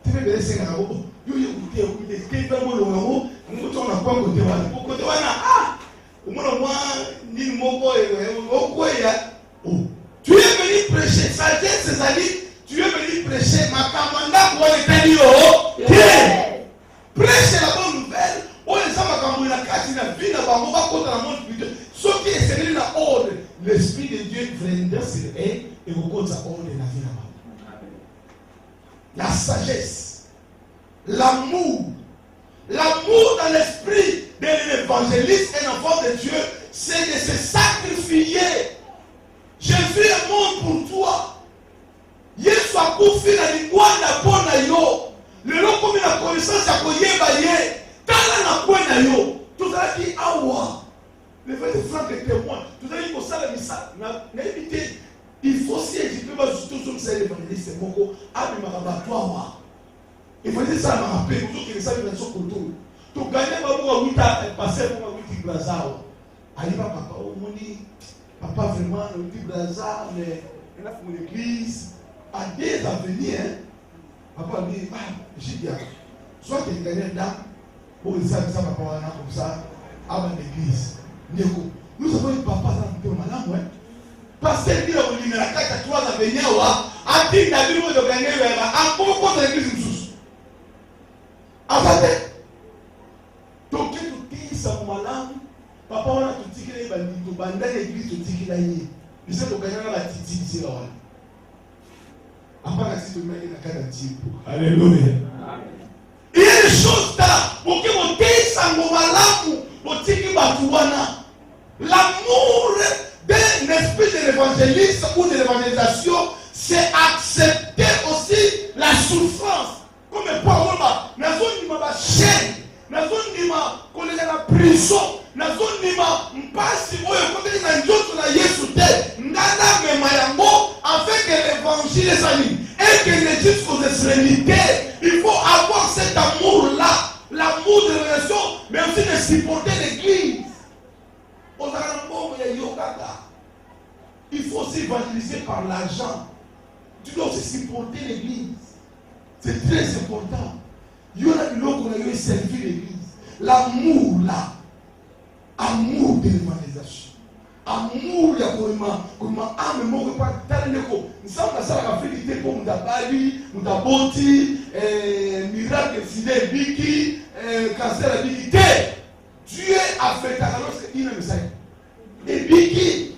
Tu veux laisser un robot. You écoutez, qui est dans le robot. Nous sommes à quoi côté voilà. Côté voilà. Ah! Tu es venu prêcher, sagesse, c'est-à-dire, tu es venu prêcher ma commanda pour les pénils. Prêcher la bonne nouvelle, on les a ma la carte, la vie, la banque, on va contre la monde spirituel. Ce qui est serré dans l'ordre, l'Esprit de Dieu viendra sur eux et vous compte à ordre la vie là-bas. La sagesse, l'amour dans l'esprit de l'évangéliste et l'enfant de Dieu, c'est de se sacrifier. Jésus est mort pour toi. Yesu a koufi na lingwanda pona yo. Lelo komi na connaissance ya koyeba ye. Tala na kwena yo. Tozalaki awa. Le vrai frère est témoin. Tozalaki kosala misa na éviter. Il faut si équiper ba surtout sur ces évangélistes moko abimaka bato awa. Il faut dire ça m'a rappelé pour que ça vienne sur koto. To gagner ba mo wita passer mo witi glazao. Aliba papa o moni Papa, vraiment, le petit Brazza, mais il a fait mon église. À des avenirs, papa dit, j'ai dit, soit que tu gagnes là, pour le savoir ça, papa, comme ça, avant l'église. Nous avons un papa dans le malade, ouais. Parce qu'il a eu la carte à 3 avenirs, à dire la vie de gagner, à propos de l'église. À sa tête. Donc, tu dis, ça m'a malade. Papa, on a tout dit qu'il y a une bande d'église, tout dit qu'il y a une. Tu sais, tu gagnes la titi ici, là. Alléluia. Il y a des choses là pour que vous l'amour d'un esprit de l'évangélisme ou de l'évangélisation, c'est accepter aussi la souffrance. Comme Paul, nous avons une chaîne, nous avons une prison, nous avons une passe, nous afin que l'évangile s'anime et que l'église aux extrémités, il faut avoir cet amour-là, l'amour de la relation, mais aussi de supporter l'église. Il faut aussi évangéliser par l'argent. Tu dois aussi supporter l'église. C'est très important. Il y en a qui ont servi l'église. L'amour là, amour de l'évangélisation. Amour ya kuma ame moko pa taleko nsamba sala ka félité pour mudabali mudaboti miracle fidèle biki cancer biki Dieu a fait alors c'est une message et biki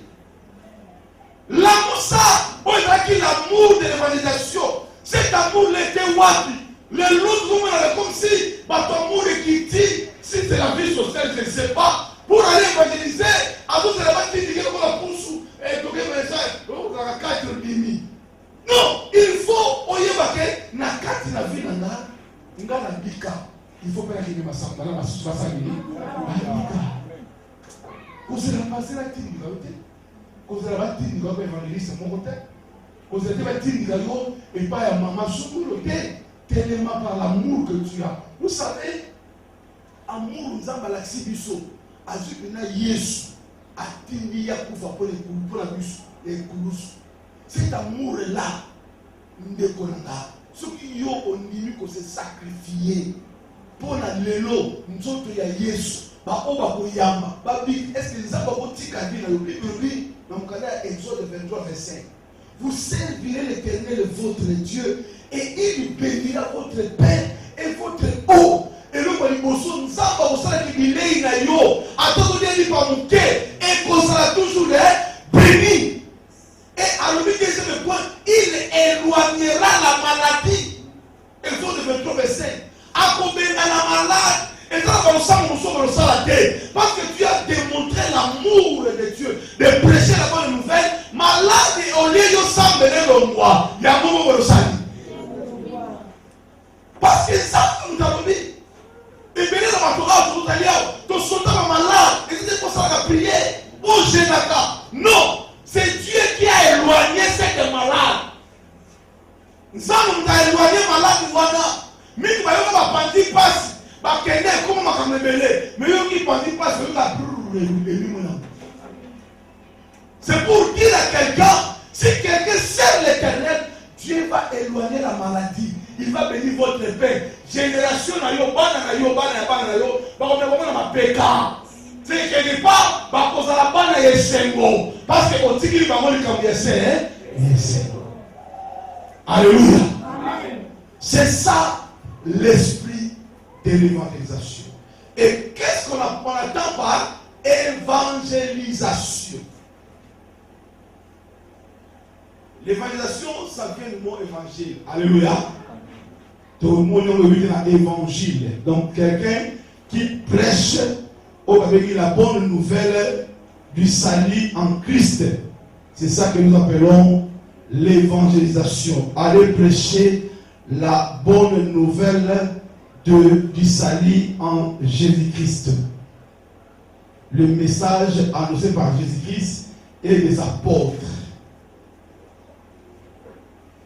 l'amour ça on a dit l'amour de l'évangélisation cet amour l'était wapi le l'autre comme si ton amour est qui dit si c'est la vie sociale je ne sais pas. Pour aller évangéliser, à vous, c'est la bâtisse qui est comme la pousse et donc la carte de l'imi. Non, il faut, on y va, na carte la vie, na bika. Il faut pas qu'il y ait ma samba, ma souffrance à l'imi. Vous allez passer la tine, vous allez la tine, vous allez évangéliser mon côté. Vous allez la tine, et pas à maman, sous le thé, tellement par l'amour que tu as. Vous savez, amour, nous avons la sibiso. Azubina Yesu atindi ya kufa pour la bus et kulus. Cet amour là, ndekonanga. Ce qui yo ondimi ko se sacrifier pour la lelo nzoto ya Yesu. Ba oba ko yamba. Ba bi est-ce que ça va botika bi na Bible dans le Exode 23 verset 5. Vous servirez l'Éternel votre Dieu et il bénira votre pain et votre eau. Et le Baliboso, nous avons aussi qui billet na yo. Attends, on dit pas mon quai. Et qu'on sera toujours béni. Et à le point, il éloignera la maladie. Et faut de 23 verset. À combien la malade. Et ça va ensemble la tête. Parce que tu as démontré l'amour de Dieu. De prêcher la bonne nouvelle. Malade et au lieu de s'embêter le moi. Il y a un moment où le salut. Parce que ça, nous avons dit. Et bien, dans ma Torah, tout à l'heure, ton soldat malade, et c'était pour ça qu'on a prié. Oh, Jénaka. Non, c'est Dieu qui a éloigné cette malade. Nous avons éloigné malade, nous avons. Mais nous avons pas dit passe. Comment on va me mêler? Mais nous qui pas dit passe, nous avons. C'est pour dire à quelqu'un, si quelqu'un sert l'Éternel, Dieu va éloigner la maladie. Il va bénir votre paix. Génération na yo, bana na yo, na ma péka. C'est quelque part, bah cause la bana yesengo. Parce que au tigri va mourir comme yesengo. Alléluia. C'est ça l'esprit de l'évangélisation. Et qu'est-ce qu'on attend par évangélisation? L'évangélisation, ça vient du mot évangile. Alléluia. Tout le monde a l'évangile. Donc, quelqu'un qui prêche avec la bonne nouvelle du salut en Christ. C'est ça que nous appelons l'évangélisation. Aller prêcher la bonne nouvelle du salut en Jésus-Christ. Le message annoncé par Jésus-Christ et les apôtres.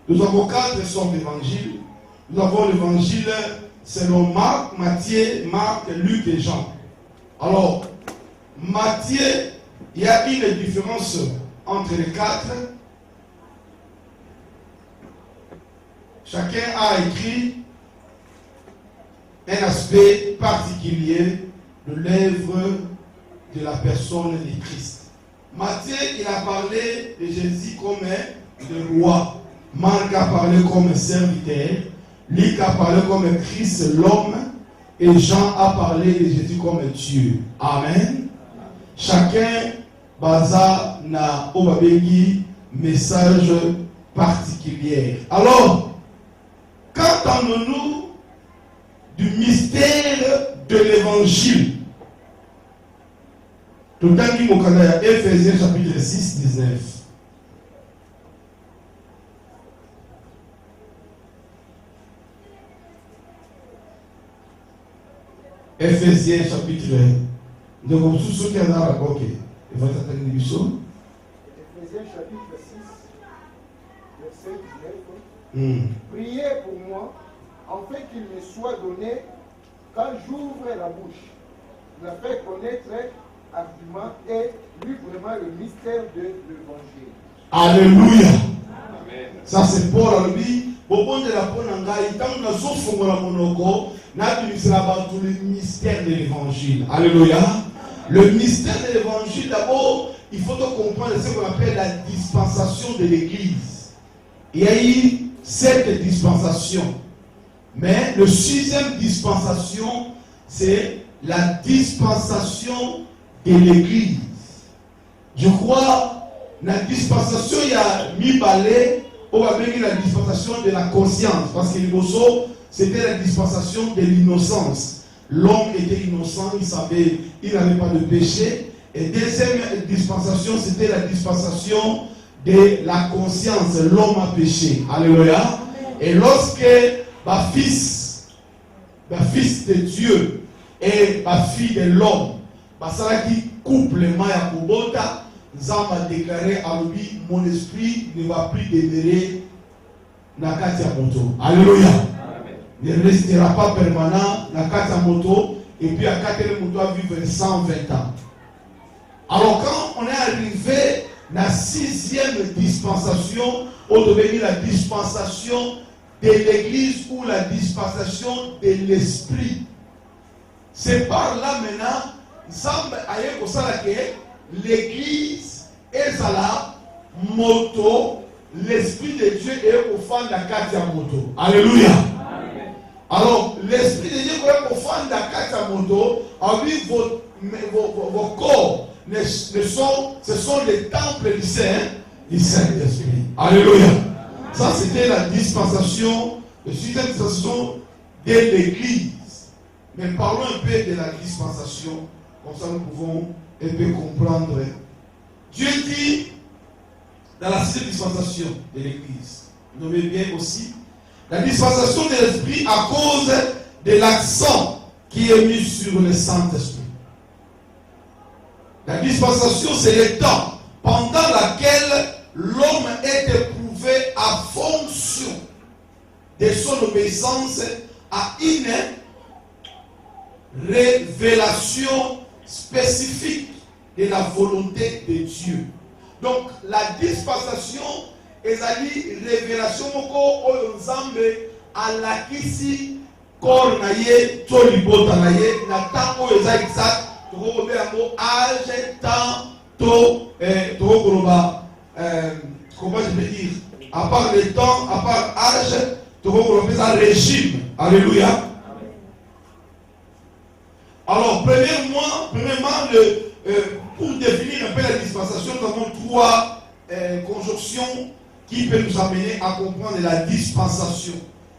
Nous avons 4 sortes d'évangiles. Nous avons l'évangile selon Marc, Matthieu, Marc, Luc et Jean. Alors, Matthieu il y a une différence entre les quatre. Chacun a écrit un aspect particulier de l'œuvre de la personne de Christ. Matthieu, il a parlé de Jésus comme le roi. Marc a parlé comme serviteur. Luc a parlé comme Christ, l'homme. Et Jean a parlé de Jésus comme Dieu. Amen. Chacun basa na obabengi message particulier. Alors, qu'entendons-nous du mystère de l'évangile? Tout le temps, il Éphésiens chapitre 6, 19. Éphésiens chapitre 1. Donc, tout ce qui est dans la boque, il va t'attendre du son. Éphésiens chapitre 6, verset 19. Priez pour moi, afin qu'il me soit donné, quand j'ouvre la bouche, de faire connaître argument et librement le mystère de l'évangile. Alléluia. Amen. Ça c'est Paul à lui. Bon de la ponangai, tant que nous sommes la monoko, nous sera tout le mystère de l'évangile. Alléluia. Le mystère de l'évangile, d'abord, il faut comprendre ce qu'on appelle la dispensation de l'église. Il y a eu 7 dispensations. Mais le 6e dispensation, c'est la dispensation de l'église. Je crois, la dispensation, il y a mis balai, on va venir la dispensation de la conscience. Parce que l'Imoso, c'était la dispensation de l'innocence. L'homme était innocent, il savait, il n'avait pas de péché. Et deuxième dispensation, c'était la dispensation de la conscience. L'homme a péché. Alléluia. Et lorsque ma fils de Dieu et ma fille de l'homme, ça qui couplement à Kubota, Zam a déclaré à lui, mon esprit ne va plus demeurer dans Katia Moto. Alléluia. Il ne restera pas permanent dans Katia Moto et puis à Katia Moto à vivre 120 ans. Alors quand on est arrivé dans la 6e dispensation, on devient la dispensation de l'église ou la dispensation de l'esprit. C'est par là maintenant, l'église est à la moto, l'esprit de Dieu est au fond de la Katia Moto. Alléluia. Amen. Alors, l'esprit de Dieu est au fond de la Katia Moto, avec vos corps, ce sont les temples du Saint-Esprit. Alléluia. Ça, c'était la dispensation, la 6e dispensation de l'église. Mais parlons un peu de la dispensation, comme ça nous pouvons un peu comprendre. Dieu dit dans la 6e dispensation de l'église, nommez bien aussi, la dispensation de l'esprit à cause de l'accent qui est mis sur le Saint-Esprit. La dispensation, c'est le temps pendant lequel l'homme est éprouvé à fonction de son obéissance à une révélation spécifique de la volonté de Dieu. Donc la dispensation est une révélation moko oyo Nzambe alakisi corps na ye to libota na ye na temps oyo eza exact to yango âge temps to comment je peux dire, à part le temps, à part âge, tu vas un régime. Alléluia. Alors, premièrement, pour définir un peu la dispensation, nous avons 3 conjonctions qui peuvent nous amener à comprendre la dispensation.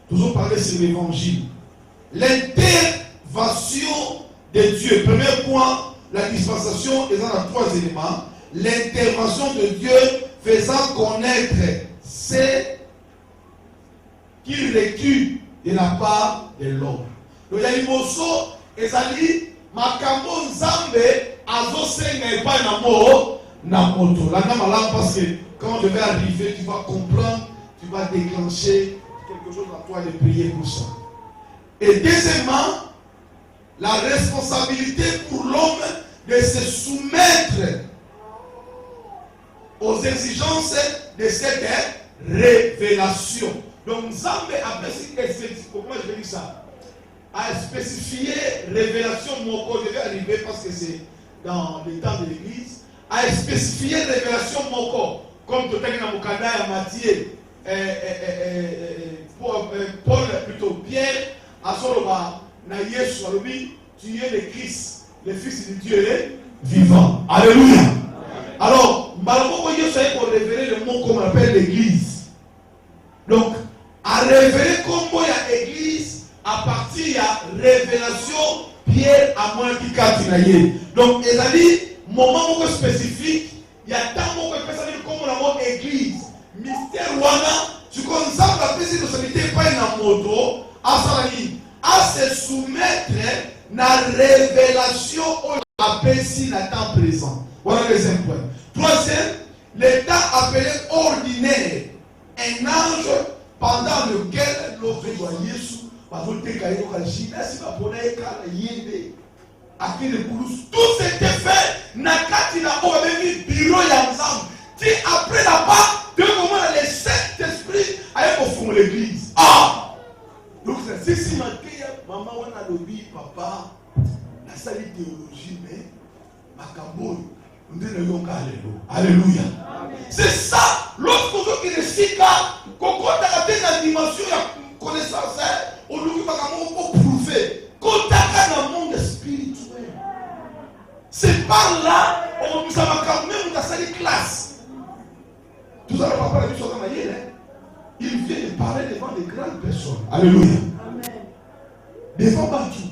Toujours parler sur l'évangile. L'intervention de Dieu. Premier point, la dispensation est dans 3 éléments. L'intervention de Dieu faisant connaître ce qu'il requiert de la part de l'homme. Donc, il y a une mosso, et ça dit, Makambo Nzambe, Azosenga et pas Namo, Namoto. La Namala, parce que quand je vais arriver, tu vas comprendre, tu vas déclencher quelque chose à toi de prier pour ça. Et deuxièmement, la responsabilité pour l'homme de se soumettre aux exigences de cette révélation. Donc, Nzambe a spécifié, comment je vais dire ça, a spécifié révélation, moko, je vais arriver parce que c'est dans les temps de l'église, a spécifié révélation moko, comme tout à Mokanda et Matthieu, Paul, plutôt Pierre, à Soloba, na Yesu, tu es le Christ, le Fils du Dieu vivant. Alléluia. Alors, malgré que Dieu pour révéler le mot qu'on appelle l'église. Donc, à révéler comment il y a l'église, à partir de la révélation, Pierre a moins qui qu'a-t-il. Donc, il a dit, moment spécifique, il y a tant de gens qui savent comment on a l'église. Mystère Wana, tu connais ça, la responsabilité pas une moto, à se soumettre à la révélation à Pessi dans le temps présent. Voilà le deuxième point. Troisième, l'état appelé ordinaire. Un ange pendant lequel l'on fait Jésus, tout s'était fait, Nakati n'a pas même bureau ensemble. Après là-bas, de comment le Saint-Esprit a fondé l'église. Ah! Donc c'est si maman on a lobby, papa, la salle théologie, mais Makambo, on dit alléluia. C'est ça, l'autre chose qui est si là, quand on a la dimension de la connaissance, on nous dit pour prouver qu'on a dans le monde spirituel. C'est par là, on nous a quand même dans cette classe. Tout ça, papa a dit sur la maille, il vient de parler devant des grandes personnes. Alléluia. Devant Batu,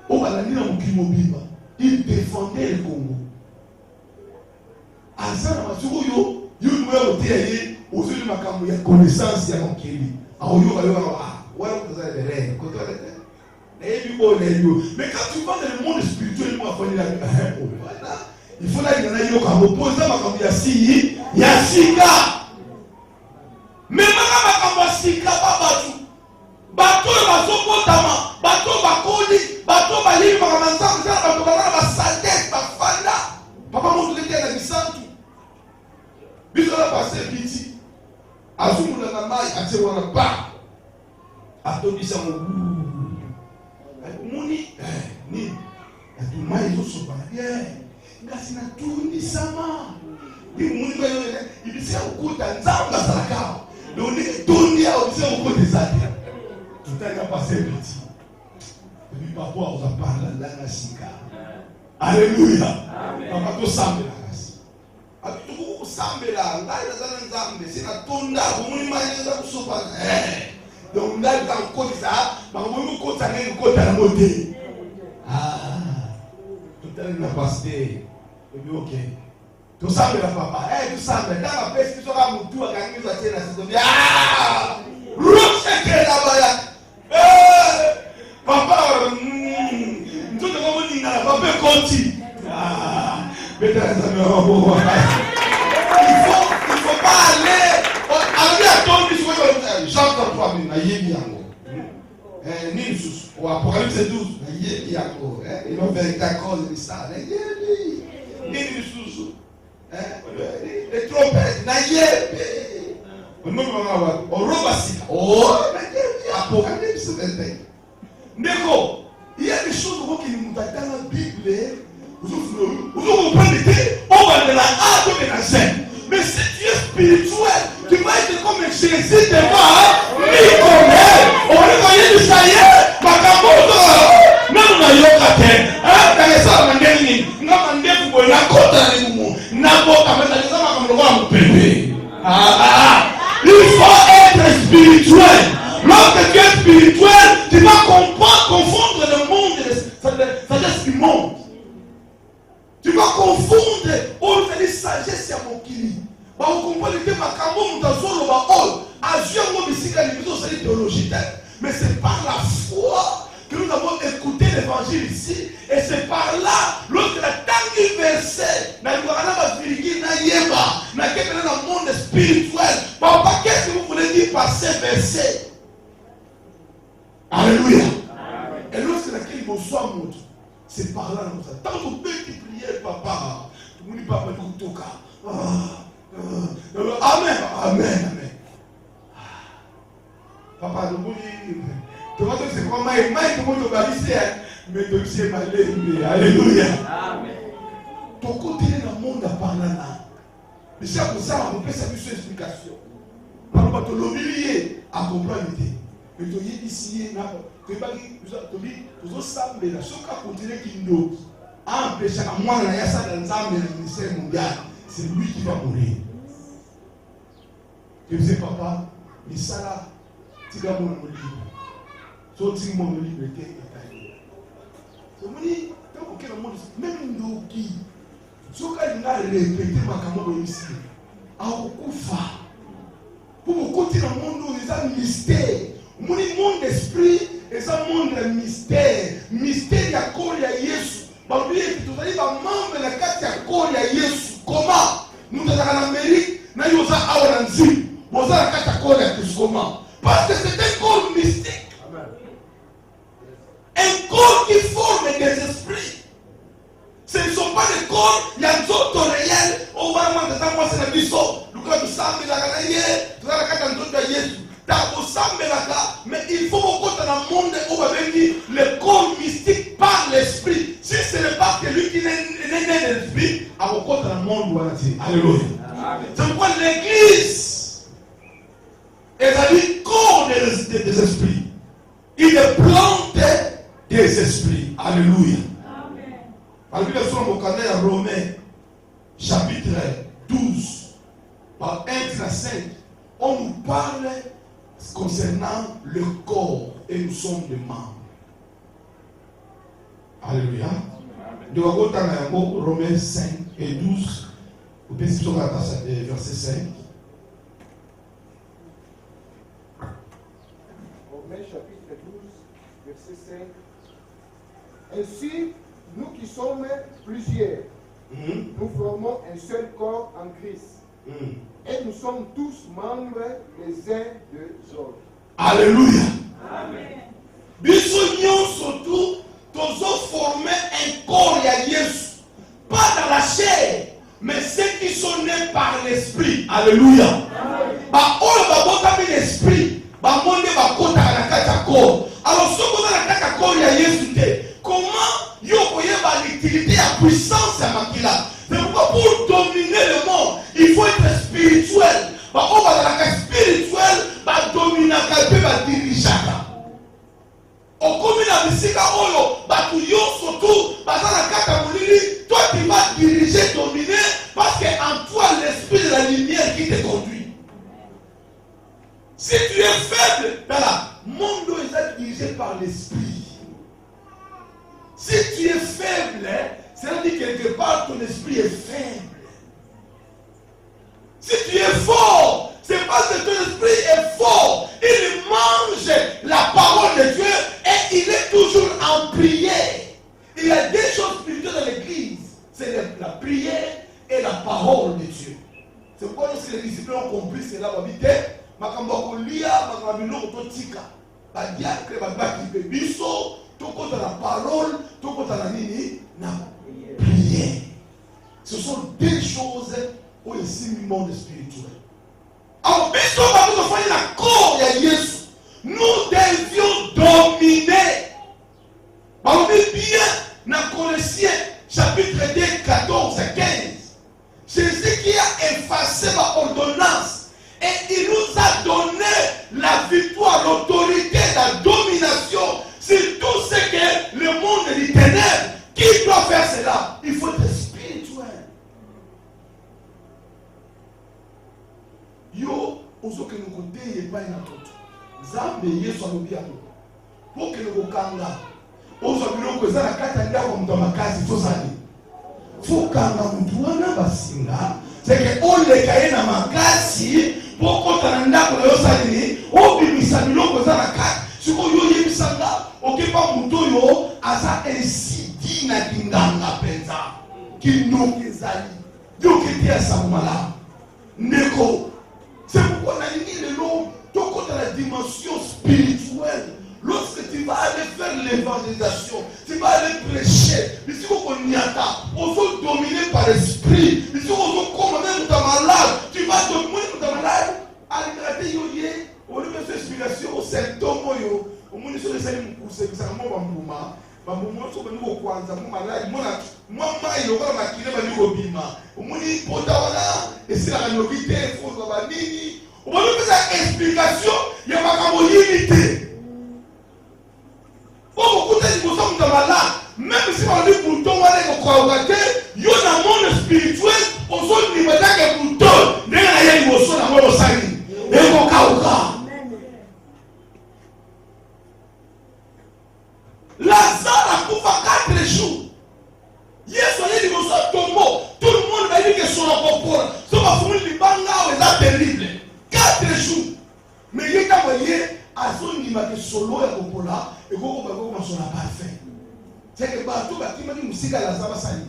on va l'amener dans Mokimobiba. Il défendait le Congo. Azana Matsuyo, il nous a ôté aux yeux de ma caméra, il y a connaissance, il y a mon kili. Mais quand tu vas dans le monde spirituel, il faut là qu'il y en a eu qui opposent à ma caméra. Il y a Sika. Mais ma caméra, Sika, pas Batu. Bato bazokotama, bato bakoli, bato bali bakamanza kuzala bato balala basante bafanda. Papa moto lete na bisantu. Biso la passé biti. Azumu na mai ate wana ba. Atobisa mo. Muni ni. Atu mai zo so ba. Ngasi na tundi sama. Ni muni ba yo ibisa ukuta nzanga salaka. Lo ni tundi au ibisa ukuta zati. Tout à l'heure passé petit. Et puis parfois on va parler de la Sika. Alléluia. Papa tout semble la grâce. Avec tout semble là, là il y a des âmes, c'est la tonda, vous m'imaginez ça pour se passer. Donc là il y a un côté ça, mais vous me côté ça, vous côté la montée. Ah, tout à l'heure passé. Et puis ok. Tout semble la papa. Tout semble. Dans la paix, si tu seras mon tour à gagner, tu vas tirer la situation. Ah! Roche qui est là-bas. Papa, tout le monde dit papa conti. Mais il faut pas aller. À ton Jean 33 ou Apocalypse 12. Ils ont fait la cause de ça. Les trompettes. Apocalypse 21. Neko, il y a des choses qui nous dans la Bible. Vous comprenez, on va de la A de la Z. Mais si tu es spirituel, tu vas être comme un Jésus devant Nicolas. On est dit ça y est, ma camoto. Non, non, yokate. Dans ça, on a dit, non, on dit pour la côte à l'humour. N'importe quoi, bébé. Il faut être spirituel. Lorsque tu es spirituel, tu vas confondre le monde, sagesse du monde. Tu vas confondre, c'est sagesse à mon kili. Vous comprenez que ma camoufle dans son loba, c'est théologie. Mais c'est par la foi que nous avons écouté l'évangile ici. Et c'est par là, lorsque la tangue versée, dans le monde spirituel, papa, qu'est-ce que vous voulez dire par ces versets? Alléluia. Et lorsque laquelle il reçoit montre, c'est par là. Tant que petit prière, papa, tu me dis papa, tu toka. Amen, amen, amen. Papa, nous voulons dire, c'est comment il faut baliser, mais tu sais malé, alléluia. Amen. Ton côté dans le monde à parler là. Mais c'est pour ça qu'on peut sa explication. Par rapport à l'humilier, à comprendre. Mais tu es ici, tu es pas dit, tu es samedi, la soka continue qui nous a empêché à moi, il y a ça dans le ministère mondial. C'est lui qui va mourir. Tu sais, papa, mais ça là, tu vas mourir libre. Sorti mon liberté. C'est mon dit, tant que le monde, même nous qui, ce qu'il a répété, ma camarade ici, à Okufa, pour me continuer dans le monde, nous avons un mystère. Mon monde d'esprit, et ça, monde de mystère. Mystère, il y a quoi, il y a Jésus. Bah, oui, tu vas dire, membre de la carte, il y a quoi, il y a Jésus. Comment? Nous sommes en Amérique, nous sommes en Asie. Nous sommes la carte, il y a Jésus. Comment? Parce que c'est un corps mystique. Un corps qui forme des esprits. Ce ne sont pas des corps, il y a d'autres réels. On va voir des enfants, c'est la mission. Le corps du sang, il y a la carte, il y a la carte de Jésus. Mais il faut qu'on dans le monde où on va venir le corps mystique par l'esprit. Si ce n'est pas que lui qui est né de l'esprit, à mon côté dans le monde où on va dire. Alléluia. C'est pourquoi l'église est le corps des esprits. Il est planté des esprits. Alléluia. Par le bible sur mon canal à Romains, chapitre 12, par 1 à 5, on nous parle concernant le corps et nous sommes des membres. Alléluia. De Romains 5 et 12, vous pouvez sur la verset 5. Romains chapitre 12, verset 5. Ainsi, nous qui sommes plusieurs, nous formons un seul corps en Christ. Et nous sommes tous membres les uns des autres. Alléluia. Amen. Bisognon surtout, tous former un corps à Jésus. Pas dans la chair, mais ceux qui sont nés par l'esprit. Alléluia. Bah, on va botter l'esprit. Bah, on va botter la carte corps. Alors, ce qu'on a la carte corps à Jésus, comment yo va l'utilité à puissance à Makila? C'est pourquoi pour dominer le monde, il faut être spirituel. On va dans la carte spirituelle, va dominer la carte, va diriger. Au commune à Bissika Oyo, va tout yo surtout, va dans la carte à Moulili, toi tu vas diriger, dominer, parce qu'en toi l'esprit de la lumière qui te conduit. Si tu es faible, le monde est dirigé par l'esprit. Si tu es faible, c'est-à-dire quelque part ton esprit est faible. Si tu es fort, c'est parce que ton esprit est fort. Il mange la parole de Dieu et il est toujours en prière. Il y a deux choses spirituelles dans l'église. C'est la prière et la parole de Dieu. C'est pourquoi si les disciples ont compris cela, on va dire, tout compte à la parole, tout compte à la nini, la prière. Ce sont deux choses où il y a un monde spirituel. Alors, nous devions dominer. Parmi bien, dans Colossiens, chapitre 2, 14 et 15, Jésus qui a effacé ma ordonnance et il nous a donné la victoire, l'autorité, la domination sur tout ce que le monde des ténèbres. Qui doit faire cela? Il faut être spirituel. Yo, oso que nous côté et pas une autre. Zambe yeso amobiano. Pour que nous kanga. Oso biloko que ça la kata ndia comme dans ma case faut ça. Faut kanga mtu wana basinga. C'est que on les kaye na makasi pour kota ndako yo salini. Obimisa biloko za la kata. Siko yo yebisanga okepa muto yo asa insidi na kinganga penza. Kinokezali. Yo kete asa mala. Neko. C'est pourquoi on a dit le nom, dans la dimension spirituelle. Lorsque tu vas aller faire l'évangélisation, tu vas aller prêcher, mais si on y attend, on se dominer par l'esprit, mais si on se comme même dans malade, tu Moi, je suis kwanza malade. Moi, il y aura ma kine ba ni robima. Omoni potawana esila novité faut ba nini. On va nous faire explication, il y a ma unité. Beaucoup de gens sont malades. Même si on dit pour toi, on va il y a un monde spirituel, on se dit que pour toi, il y a une émotion dans mon sang. Et on va Lazare a coupé 4 jours. Hier, on dit que tombeau. Tout le monde va dire que son rapport, son rapport, il est terrible. 4 jours. Mais il y a à son niveau que solo est là et qu'on va commencer à parfait. C'est que tout bâtiment de musique à la Zabasani.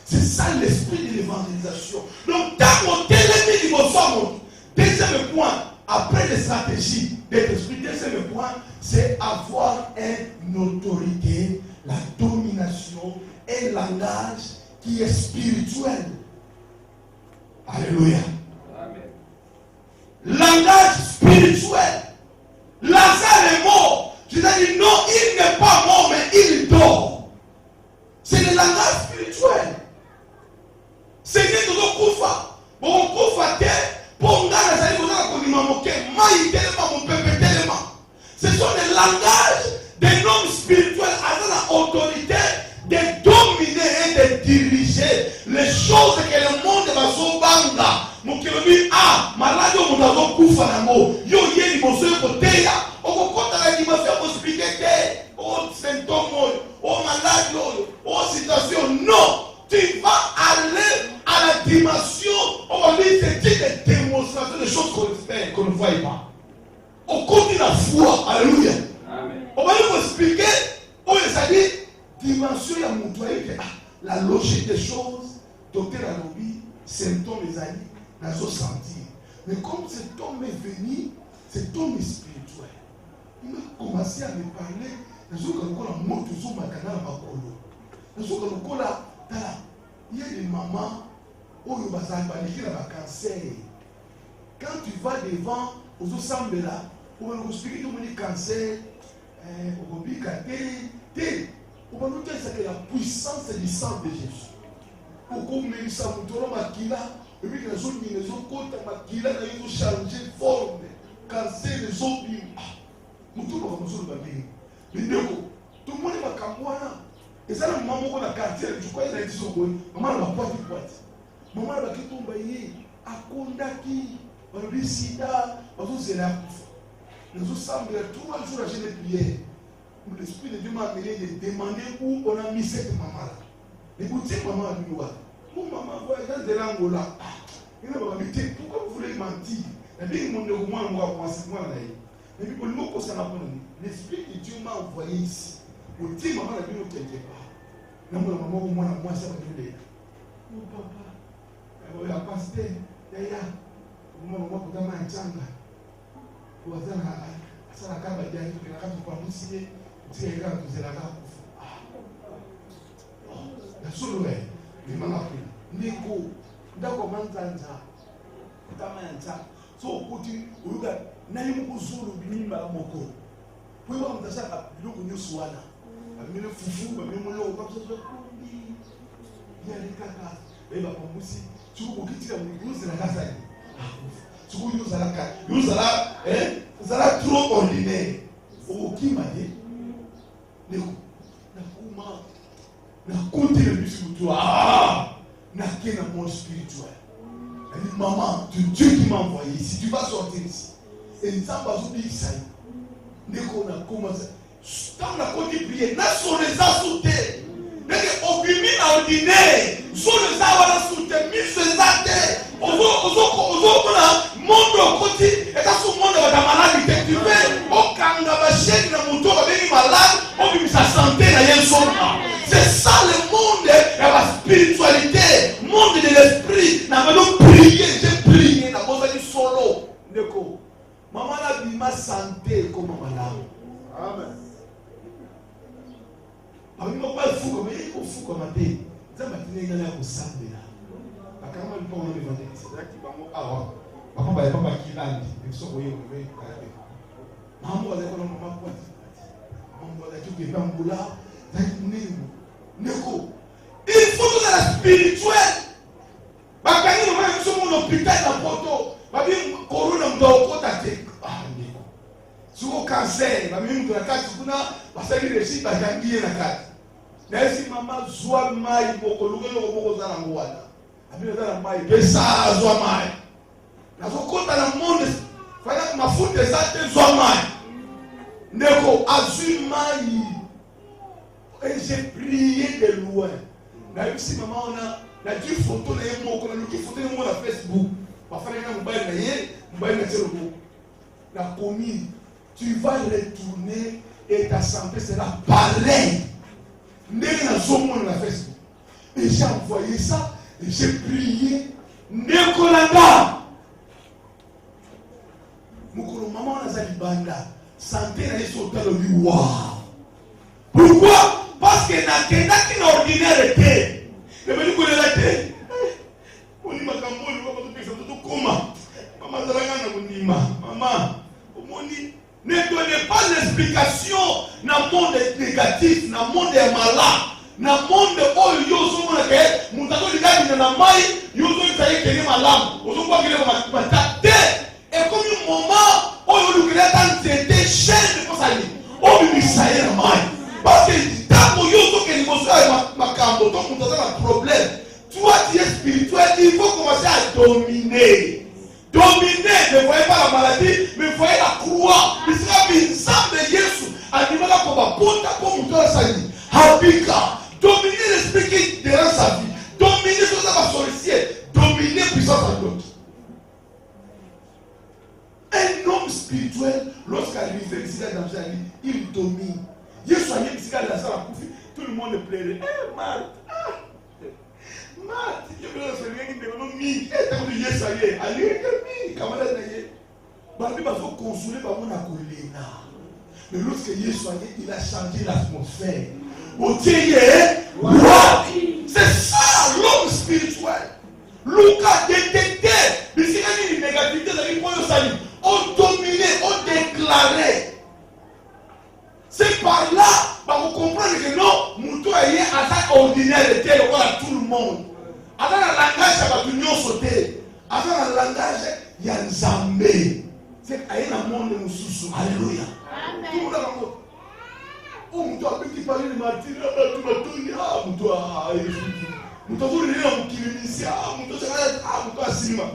C'est ça l'esprit de l'évangélisation. Donc, tant qu'on télévise, il faut savoir. Deuxième point, après les stratégies d'être esprit, deuxième point, c'est avoir une autorité, la domination et un langage qui est spirituel. Alléluia. Langage spirituel. Lazare est mort. Je dis non, il n'est pas mort, mais il dort. C'est le langage spirituel. C'est que nous avons koufa. Bon, koufa te, pour nga na zali kona konima moke, mai telema mon pepe telema. Ce sont des langages des hommes spirituels avec la autorité de dominer et de diriger les choses que le monde va se banga. Mokilobi malade au monde kufa nango. Yo yeli boso koteya, okokota la dimension pour expliquer que symptôme, malade, situation. Non, tu vas aller à la dimension, on va dire c'est des démonstrations, des choses qu'on ne voit pas. On continue la foi, alléluia. Amen. On va nous expliquer, on les a dit, dimension, il y a montré la logique des choses, docteur la lobby, symptômes les amis, nous avons senti. Mais comme cet homme est venu, cet homme est spirituel, il a commencé à me parler, nous avons montré sur ma canal à Makolo. Nous avons il y a des mamans où il y a un cancer. Quand tu vas devant, aux assemblées là, on va nous expliquer que le cancer, on va nous dire que la puissance du sang de Jésus. Pourquoi même ça, nous avons maquillé, et puis les autres, les autres, maquillé, ils ont changé de forme, cancer, les autres, nous avons besoin de baby. Mais tout le monde est à Kamwana. Et ça, la maman qui a quartier, tu crois qu'elle a dit son maman n'a pas de boîte. Maman n'a pas de tomber, à Kondaki, on a dit Sida, on a dit Zéla. Nous sommes 3 jours à jeûner prière. L'Esprit de Dieu m'a amené de demander où on a mis cette maman-là. Et vous dites, maman, à nous, mon maman, quand elle est en Angola, il m'a dit, pourquoi vous voulez mentir? Et puis, mon Dieu, moi, c'est moi, là. Et puis, pour le mot que ça n'a pas donné, l'Esprit de Dieu m'a envoyé ici. Vous dites, maman, la vie ne quelque part. Non, maman, moi, ça va donner. Oh, papa, la pasteur, yaya, maman, pour ta main, tchanga. Pour ta main, ça n'a qu'à dire, il n'a qu'à pas nous signer, tu es là, tu es là, la seule way, les mamans, Nico, d'accord, Mantanja, pour ta main, tchanga. So, continue, vous regardez, Naïm Ouzou, le Bini Malamoko. Vous voyez, on a ça, le Bini Souana. Il y a foufou, il y a des comme ça, il y a des caca. Et là, pour aussi, tu vois, qui tire mon c'est la casa. Tu vois, vous allez trop ordinaire. Au qui m'a dit, na côté le but sur toi, na quel monde spirituel. Elle dit, maman, c'est Dieu qui m'a envoyé ici. Tu vas sortir ici. Et il s'en va oublier ça. Dès qu'on a commencé. Quand on a continué prier, n'a sur les assoûtés. Mais au bimi ordinaire, sur les assoûtés, mis sur les athées. On monde au côté, et dans ce monde, on a maladie. Tu fais, au kanga, ma chaîne, la moto, on est malade, on vit sa santé, il y a un son. C'est ça le monde de la spiritualité, le monde de l'esprit. Nous avons prié, j'ai prié, nous avons fait du solo. Maman a dit ma santé comme malade. Amen. Il ne faut pas fou comme il faut fou comme un thé. Ça m'a dit qu'il y a un samedi là. Quand on parle de l'évangile, c'est là qu'il va mourir. Ah, maman va pas qui l'a dit. Il faut que vous voyez. Maman va dire que maman quoi. Maman Il faut tout dans la spirituelle. Quand nous sommes dans l'hôpital dans Porto, corona si vous cancer, vous avez un réussi à gagner la carte. Mais si maman zoa mai, beaucoup de gens dans la moine. Après, dans la maille, que ça zoa mai. Dans le monde, il faut que ma foute des actes zoa mai. Neko azumai. Et j'ai prié de loin. Si maman on a dit photo de moi, on a dit photo de moi sur Facebook. Parfois, on a commis. Tu vas retourner et ta santé sera pareille. Et j'ai envoyé ça et j'ai prié. Nekolanda. Mukolo maman on a dit banda. Santé na yeso talo bi wow. Pourquoi? Parce que na kenda qui ordinaire était. Le menu connaît la tête. On dit makambo ni ko to pesa to koma. Maman zalanga na bundima. Maman, omoni ne donnez pas l'explication dans le monde négatif, dans le monde malade, dans le monde où yo sommes que mutako ligani na mai, yo sommes taillé que les malades, on sommes pas que les malades. Et comme un moment où yo lukela tant c'était chaîne de ça ni, on lui saillé na mai. Parce que tant yo sommes que les monstres makambo, donc on a un problème. Toi tu es spirituel, il faut commencer à dominer. Dominer, ne voyez pas la maladie, mais voyez la croix. Il sera bizarre de Jésus. Animala comme un ponta pour mouton sali. Habika. Dominer l'esprit qui dérange sa vie. Dominer tout ça va sorcier. Dominer puissance à d'autres. Un homme spirituel, lorsqu'il ici dans sa vie, il domine. Jésus a dit ici dans la salle à Koufi, tout le monde plairait. Eh, Marthe. Marthe, je veux dire, c'est rien qui me dit, et tant que Jésus a dit, allez, camarade, il faut consoler par mon acolina. Mais lorsque Jésus a dit, il a changé l'atmosphère. C'est ça l'homme spirituel. Lucas détecté, mais si il y a une négativité, on dominé, on déclaré. C'est par là, vous comprenez que non, Moutou est un ordinaire de tel à tout le monde. Avant le langage, il y a l'union sautée. Avant le langage, il y a Nzambé. C'est qu'il y a un monde de Moussoussou. Alléluia. Tout le monde a un mot. Oh, Moutou a petit parler de Martine. Ah, Moutou a Moutou a voulu dire à Moukilinissi. Ah, Moutou a Sima.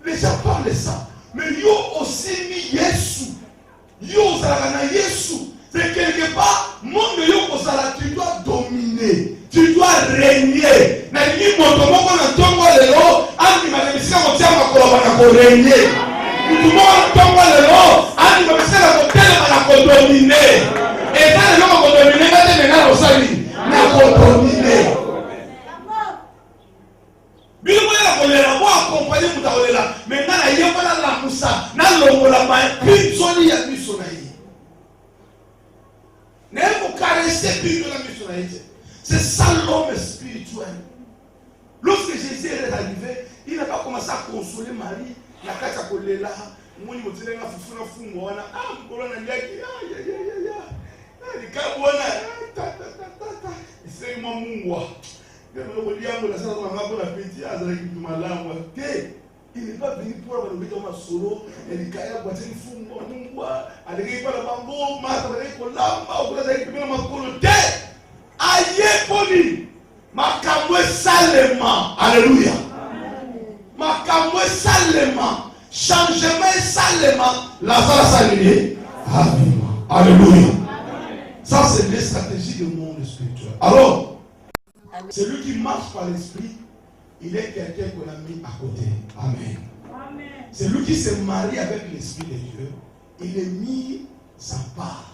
Les gens parlent de ça. Mais yo aussi mis Yesu. Yo Zarana Yesu. C'est quelque part, monde yo Osala, tu dois dominer. Tu dois régner. Na ni moto moko na tongo lelo, ani mabisika motia makolo bana ko régner. Mutu moko na tongo lelo, ani mabisika ko tele bana ko dominer. Et ça le moko ko dominer ba te na osali, na ko dominer. Bilo mo la ko lera bo accompagner muta ko lela, mais na yeba la musa, na longola ba pinzoli ya biso na yi. Ne mo caresser pinzoli ya biso na yi. C'est ça l'homme spirituel. Lorsque Jésus est arrivé, il n'a pas commencé à consoler Marie. La carte à coller là. Moi, je me disais, il faut faire un fou. Ah, il y a des cas, il s'est moi moua. Il n'est pas venu pour avoir le béton solo. Et il a boité une fou. Il n'est pas là-bas. Aïe poli, makamwe salema, alléluia. Makamwe salema, changement salema, Lazare salué. Alléluia. Ça c'est les stratégies du monde spirituel. Alors, celui qui marche par l'esprit, il est quelqu'un qu'on a mis à côté. Amen. Celui qui se marie avec l'esprit de Dieu, il est mis à part.